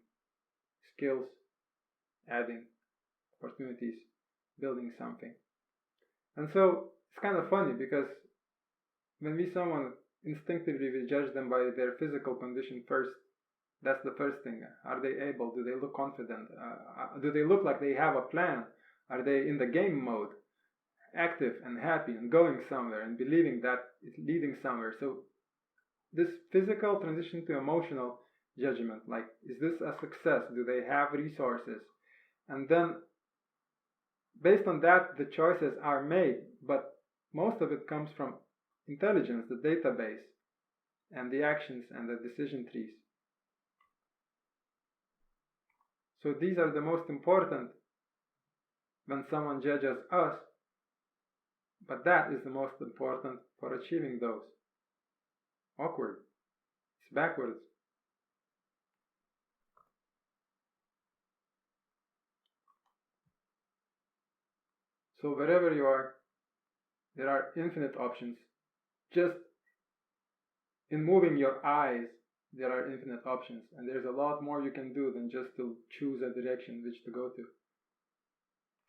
Skills, adding opportunities, building something. And so it's kind of funny because when we someone instinctively we judge them by their physical condition first. That's the first thing. Are they able? Do they look confident? Do they look like they have a plan? Are they in the game mode, active and happy and going somewhere and believing that it's leading somewhere? So this physical transition to emotional judgment, like, is this a success? Do they have resources? And then based on that, the choices are made, but most of it comes from intelligence, the database, and the actions and the decision trees. So these are the most important when someone judges us, but that is the most important for achieving those. Awkward. It's backwards. So wherever you are, there are infinite options. Just in moving your eyes, there are infinite options, and there's a lot more you can do than just to choose a direction which to go to.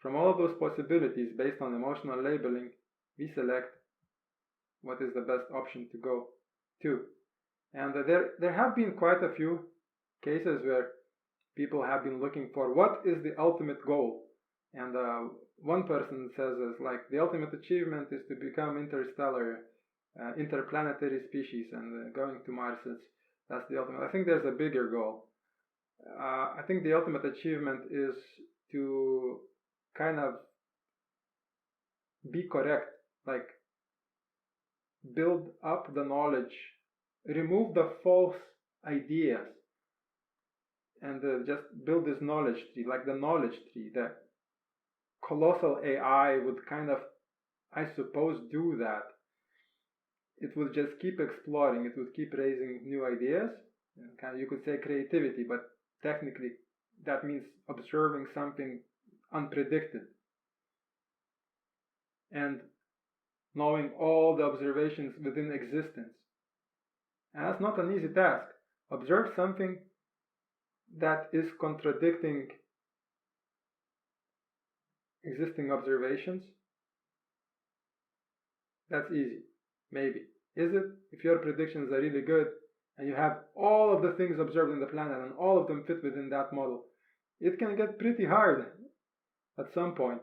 From all of those possibilities, based on emotional labeling, we select what is the best option to go to. And there have been quite a few cases where people have been looking for what is the ultimate goal. And one person says like the ultimate achievement is to become interplanetary species and going to Mars. That's the ultimate. I think there's a bigger goal. I think the ultimate achievement is to kind of be correct, like build up the knowledge, remove the false ideas, and just build this knowledge tree, like the knowledge tree. The colossal AI would kind of, I suppose, do that. It would just keep exploring, it would keep raising new ideas. You could say creativity, but technically that means observing something unpredicted and knowing all the observations within existence. And that's not an easy task. Observe something that is contradicting existing observations. That's easy, maybe. Is it? If your predictions are really good and you have all of the things observed in the planet and all of them fit within that model, it can get pretty hard at some point.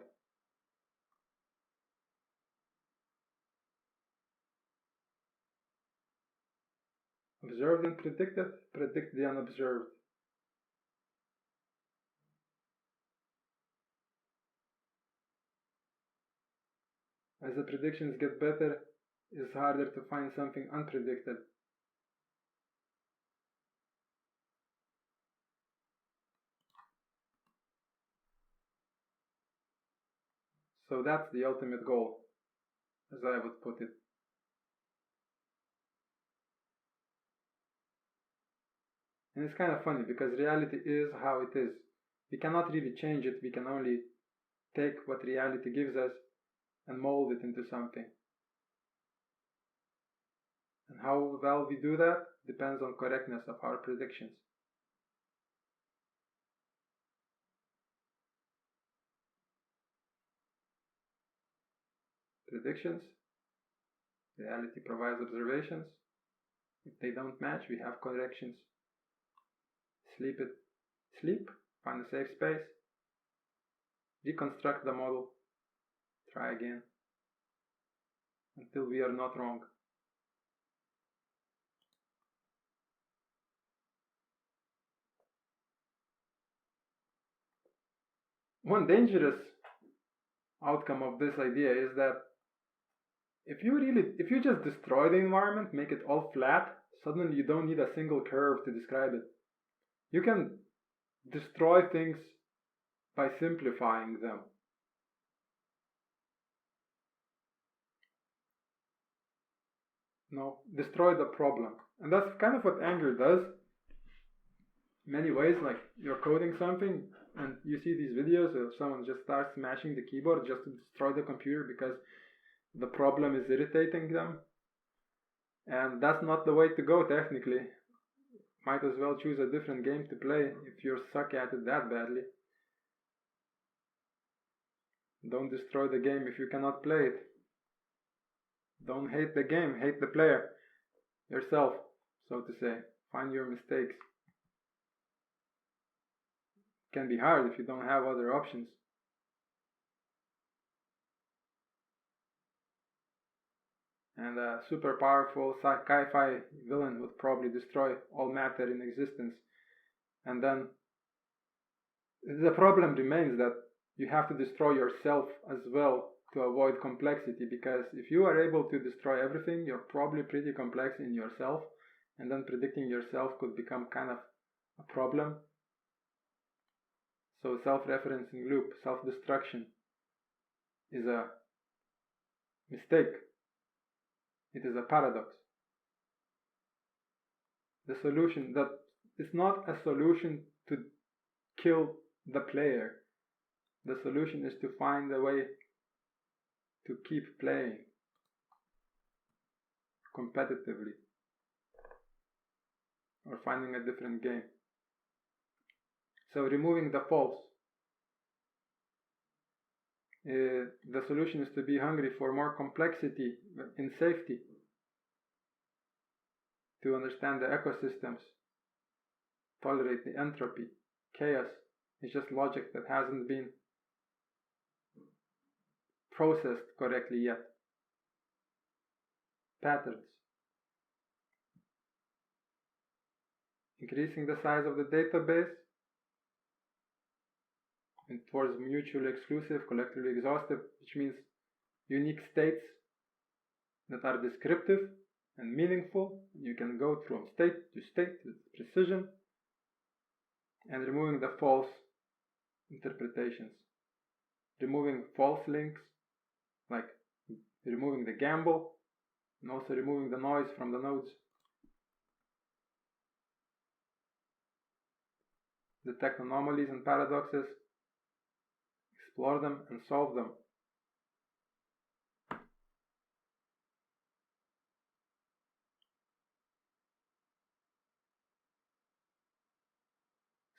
Observed and predicted, predict the unobserved. As the predictions get better, it's harder to find something unpredicted. So that's the ultimate goal, as I would put it. And it's kind of funny because reality is how it is. We cannot really change it. We can only take what reality gives us and mold it into something. And how well we do that depends on correctness of our predictions. Predictions, reality provides observations. If they don't match, we have corrections. Sleep, find a safe space, reconstruct the model, try again, until we are not wrong. One dangerous outcome of this idea is that if you just destroy the environment, make it all flat, suddenly you don't need a single curve to describe it. You can destroy things by simplifying them. No, destroy the problem. And that's kind of what anger does. In many ways, like you're coding something and you see these videos of someone just starts smashing the keyboard just to destroy the computer because the problem is irritating them. And that's not the way to go, technically. Might as well choose a different game to play if you're suck at it that badly. Don't destroy the game if you cannot play it. Don't hate the game, hate the player. Yourself, so to say. Find your mistakes. It can be hard if you don't have other options. And a super powerful sci-fi villain would probably destroy all matter in existence. And then the problem remains that you have to destroy yourself as well to avoid complexity, because if you are able to destroy everything, you're probably pretty complex in yourself, and then predicting yourself could become kind of a problem. So self-referencing loop, self-destruction, is a mistake. It is a paradox. The solution that is not a solution to kill the player. The solution is to find a way to keep playing competitively, or finding a different game. So removing the false. The solution is to be hungry for more complexity in safety, to understand the ecosystems, tolerate the entropy. Chaos is just logic that hasn't been processed correctly yet. Patterns. Increasing the size of the database and towards mutually exclusive, collectively exhaustive, which means unique states that are descriptive and meaningful. You can go from state to state with precision, and removing the false interpretations. Removing false links, like removing the gamble, and also removing the noise from the nodes. Detect anomalies and paradoxes, explore them and solve them.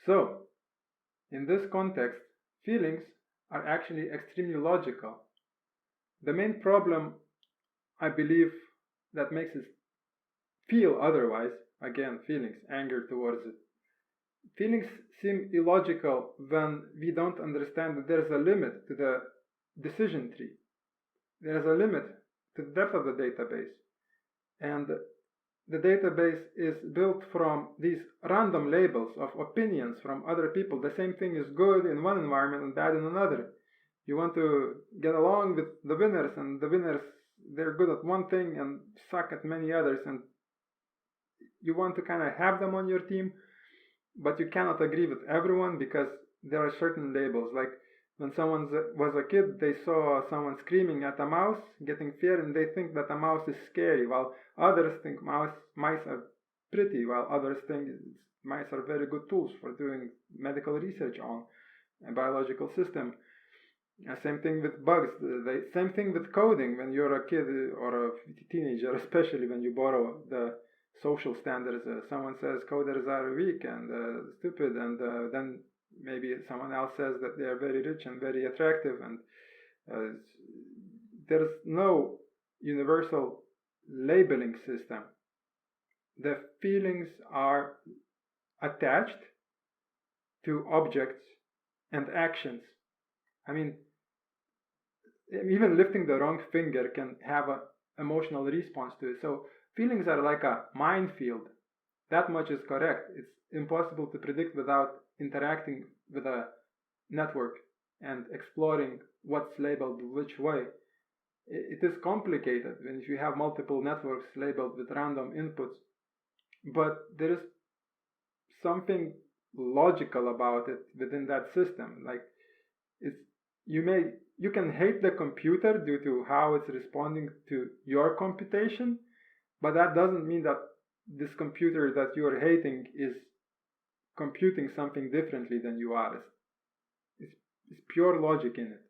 So, in this context, feelings are actually extremely logical. The main problem, I believe, that makes us feel otherwise, again, feelings, anger towards it. Feelings seem illogical when we don't understand that there is a limit to the decision tree. There is a limit to the depth of the database. And the database is built from these random labels of opinions from other people. The same thing is good in one environment and bad in another. You want to get along with the winners, and the winners, they're good at one thing and suck at many others, and you want to kind of have them on your team, but you cannot agree with everyone because there are certain labels. Like when someone was a kid, they saw someone screaming at a mouse, getting fear, and they think that a mouse is scary, while others think mice are pretty, while others think mice are very good tools for doing medical research on. a biological system. Same thing with bugs. Same thing with coding. When you're a kid or a teenager, especially when you borrow the social standards, someone says coders are weak and stupid, and then maybe someone else says that they are very rich and very attractive, and there's no universal labeling system. The feelings are attached to objects and actions. I mean, even lifting the wrong finger can have an emotional response to it. So feelings are like a minefield. That much is correct. It's impossible to predict without interacting with a network and exploring what's labeled which way. It is complicated if you have multiple networks labeled with random inputs, but there is something logical about it within that system. Like you can hate the computer due to how it's responding to your computation, but that doesn't mean that this computer that you are hating is computing something differently than you are. It's pure logic in it,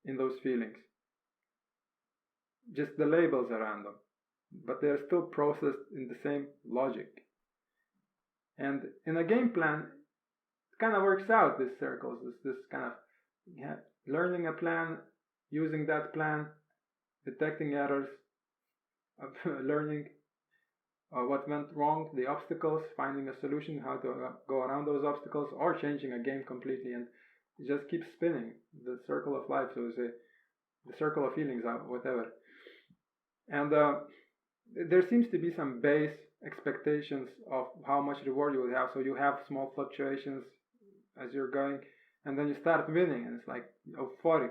in those feelings. Just the labels are random, but they're still processed in the same logic. And in a game plan, it kind of works out, these circles, this kind of learning a plan, using that plan, detecting errors, learning what went wrong, the obstacles, finding a solution, how to go around those obstacles, or changing a game completely, and it just keeps spinning, the circle of life, so to say, the circle of feelings, whatever. And there seems to be some base expectations of how much reward you will have, so you have small fluctuations as you're going, and then you start winning, and it's like euphoric.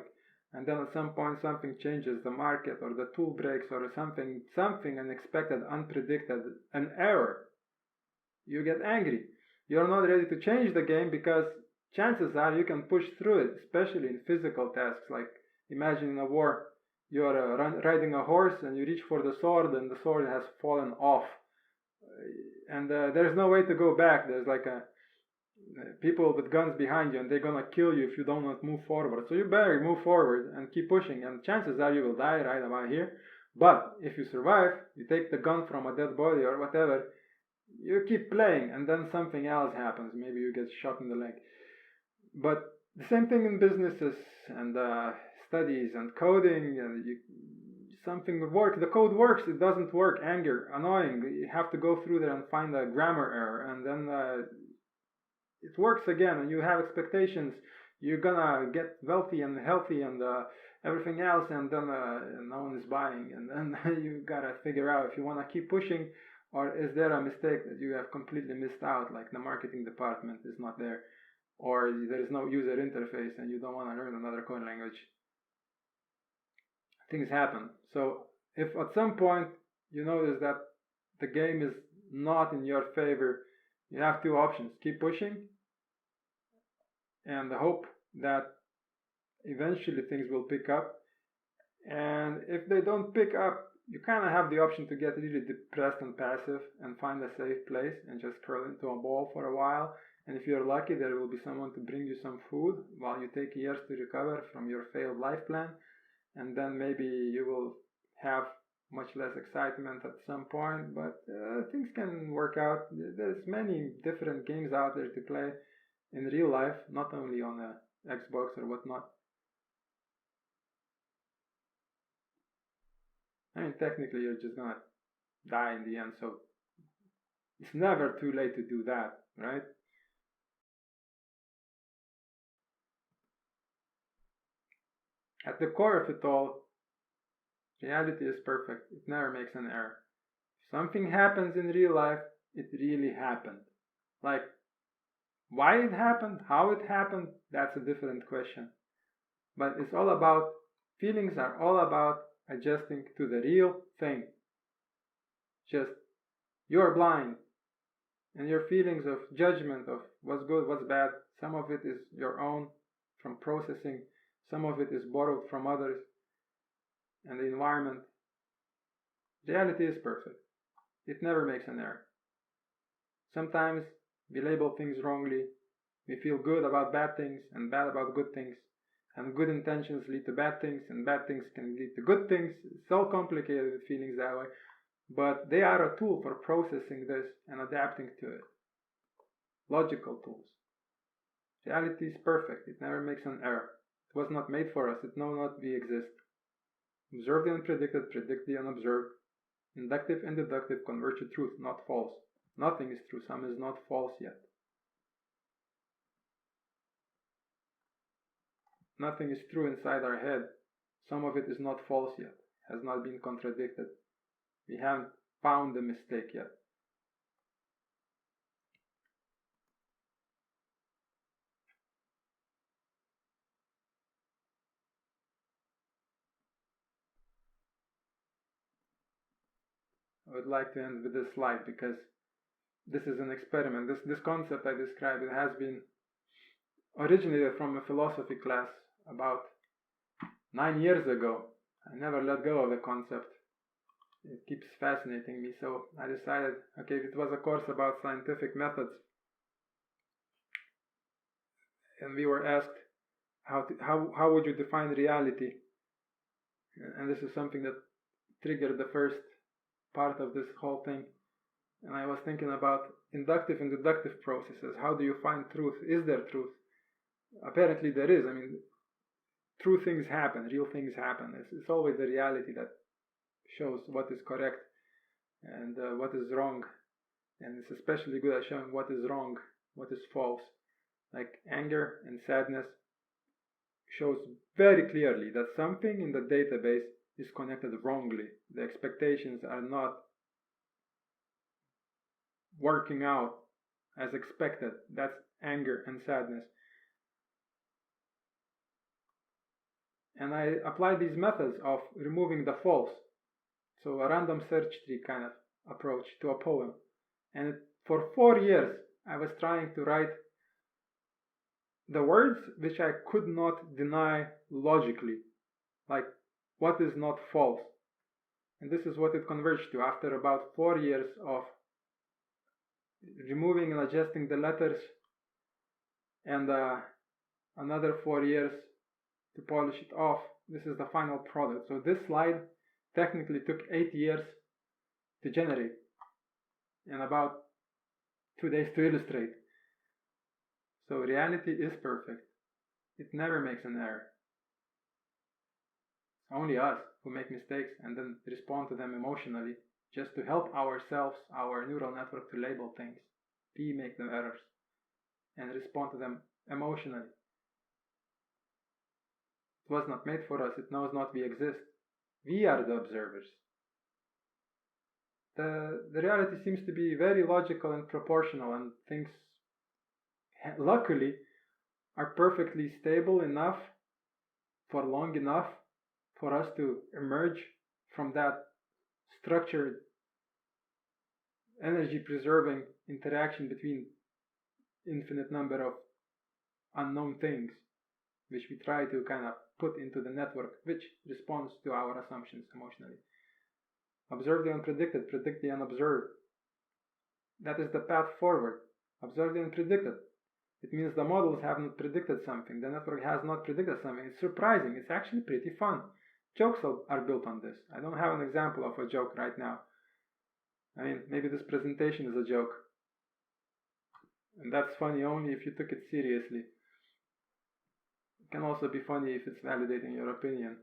And then at some point something changes, the market or the tool breaks or something unexpected, unpredicted, an error. You get angry. You're not ready to change the game because chances are you can push through it, especially in physical tasks. Like imagine in a war, you're riding a horse and you reach for the sword and the sword has fallen off. And there's no way to go back. There's like people with guns behind you and they're gonna kill you if you do not move forward. So you better move forward and keep pushing, and chances are you will die right about here. But if you survive, you take the gun from a dead body or whatever, you keep playing, and then something else happens. Maybe you get shot in the leg. But the same thing in businesses and studies and coding, and something works. The code works, it doesn't work. Anger, annoying. You have to go through there and find a grammar error, and then it works again, and you have expectations. You're gonna get wealthy and healthy and everything else, and then no one is buying, and then you gotta figure out if you wanna keep pushing, or is there a mistake that you have completely missed out, like the marketing department is not there, or there is no user interface and you don't want to learn another coding language. Things happen. So if at some point you notice that the game is not in your favor, you have two options: keep pushing and hope that eventually things will pick up, and if they don't pick up, you kind of have the option to get really depressed and passive and find a safe place and just curl into a ball for a while. And if you're lucky, there will be someone to bring you some food while you take years to recover from your failed life plan. And then maybe you will have much less excitement at some point, but things can work out. There's many different games out there to play in real life, not only on a Xbox or whatnot. I mean, technically you're just gonna die in the end, so it's never too late to do that, right? At the core of it all, reality is perfect. It never makes an error. If something happens in real life, it really happened. Like, why it happened, how it happened, that's a different question. But it's all about, feelings are all about adjusting to the real thing. Just, you're blind, and your feelings of judgment of what's good, what's bad, some of it is your own from processing, some of it is borrowed from others and the environment. Reality is perfect. It never makes an error. Sometimes we label things wrongly, We feel good about bad things and bad about good things, and good intentions lead to bad things, and bad things can lead to good things. It's all complicated with feelings that way, but they are a tool for processing this and adapting to it. Logical tools. Reality is perfect. It never makes an error. It was not made for us. It know not we exist. Observe the unpredicted, predict the unobserved. Inductive and deductive converge to truth, not false. Nothing is true. Some is not false yet. Nothing is true inside our head. Some of it is not false yet, has not been contradicted. We haven't found the mistake yet. I would like to end with this slide because this is an experiment. This concept I described, it has been originated from a philosophy class about 9 years ago. I never let go of the concept. It keeps fascinating me, so I decided, okay, if it was a course about scientific methods, and we were asked how would you define reality, and this is something that triggered the first part of this whole thing. And I was thinking about inductive and deductive processes. How do you find truth? Is there truth? Apparently there is. I mean, true things happen, real things happen. It's always the reality that shows what is correct and what is wrong. And it's especially good at showing what is wrong, what is false. Like anger and sadness shows very clearly that something in the database is connected wrongly. The expectations are not working out as expected. That's anger and sadness. And I applied these methods of removing the false. So a random search tree kind of approach to a poem. And for 4 years I was trying to write the words which I could not deny logically. Like, what is not false? And this is what it converged to after about 4 years of removing and adjusting the letters, and another 4 years to polish it off. This is the final product. So this slide technically took 8 years to generate and about 2 days to illustrate. So reality is perfect. It never makes an error. Only us who make mistakes and then respond to them emotionally just to help ourselves, our neural network, to label things. We make the errors and respond to them emotionally. It was not made for us. It knows not we exist. We are the observers. The reality seems to be very logical and proportional, and things luckily are perfectly stable enough for long enough for us to emerge from that structured, energy preserving interaction between infinite number of unknown things, which we try to kind of put into the network, which responds to our assumptions emotionally. Observe the unpredicted, predict the unobserved. That is the path forward. Observe the unpredicted. It means the models haven't predicted something. The network has not predicted something. It's surprising. It's actually pretty fun. Jokes are built on this. I don't have an example of a joke right now. I mean, maybe this presentation is a joke. And that's funny only if you took it seriously. It can also be funny if it's validating your opinion.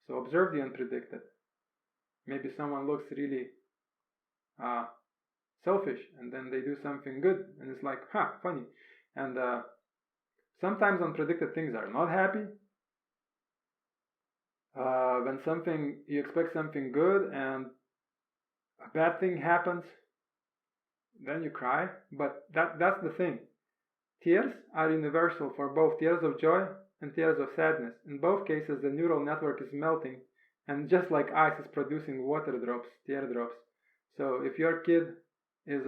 So observe the unpredicted. Maybe someone looks really selfish, and then they do something good, and it's like, funny. And sometimes unpredicted things are not happy. When you expect something good and a bad thing happens, then you cry. But that's the thing. Tears are universal for both tears of joy and tears of sadness. In both cases, the neural network is melting, and just like ice is producing water drops, teardrops. So if your kid is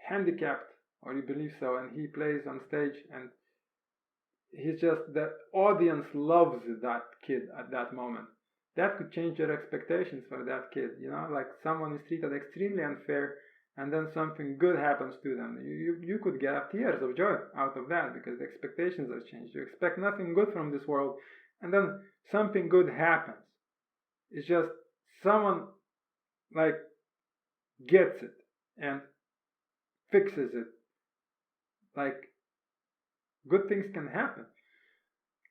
handicapped, or you believe so, and he plays on stage, and the audience loves that kid at that moment, that could change your expectations for that kid. Like someone is treated extremely unfair, and then something good happens to them. You could get tears of joy out of that, because the expectations are changed. You expect nothing good from this world, and then something good happens. It's just someone like gets it and fixes it. Like, good things can happen,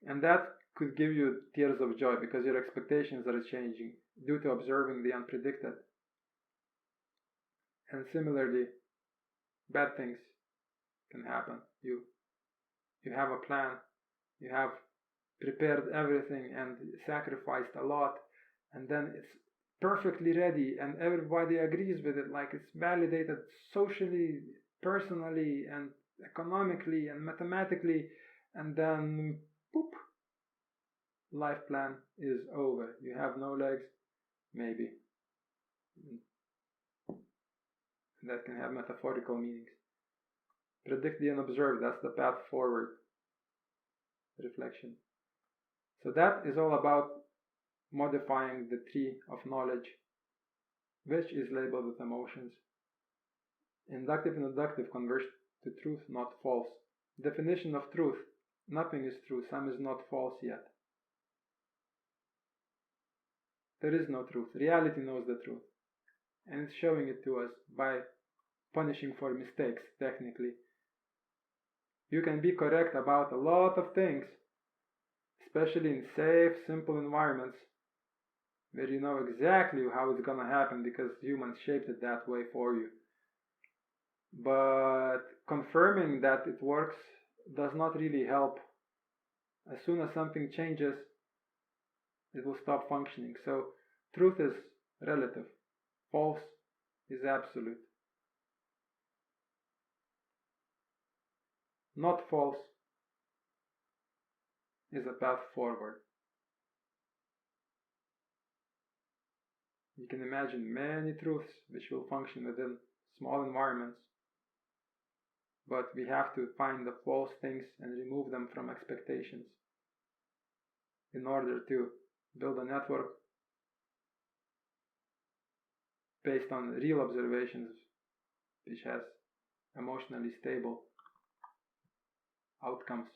and that could give you tears of joy because your expectations are changing due to observing the unpredicted. And similarly, bad things can happen. You have a plan, you have prepared everything and sacrificed a lot, and then it's perfectly ready and everybody agrees with it, like it's validated socially, personally, and economically and mathematically, and then boop, life plan is over. You have no legs, maybe. That can have metaphorical meanings. Predict the unobserved, that's the path forward. Reflection. So that is all about modifying the tree of knowledge, which is labeled with emotions. Inductive and deductive converge to truth, not false. Definition of truth: nothing is true, some is not false yet. There is no truth. Reality knows the truth, and it's showing it to us by punishing for mistakes. Technically, you can be correct about a lot of things, especially in safe, simple environments where you know exactly how it's gonna happen because humans shaped it that way for you. But confirming that it works does not really help. As soon as something changes, it will stop functioning. So truth is relative, false is absolute. Not false is a path forward. You can imagine many truths which will function within small environments, but we have to find the false things and remove them from expectations in order to build a network based on real observations which has emotionally stable outcomes.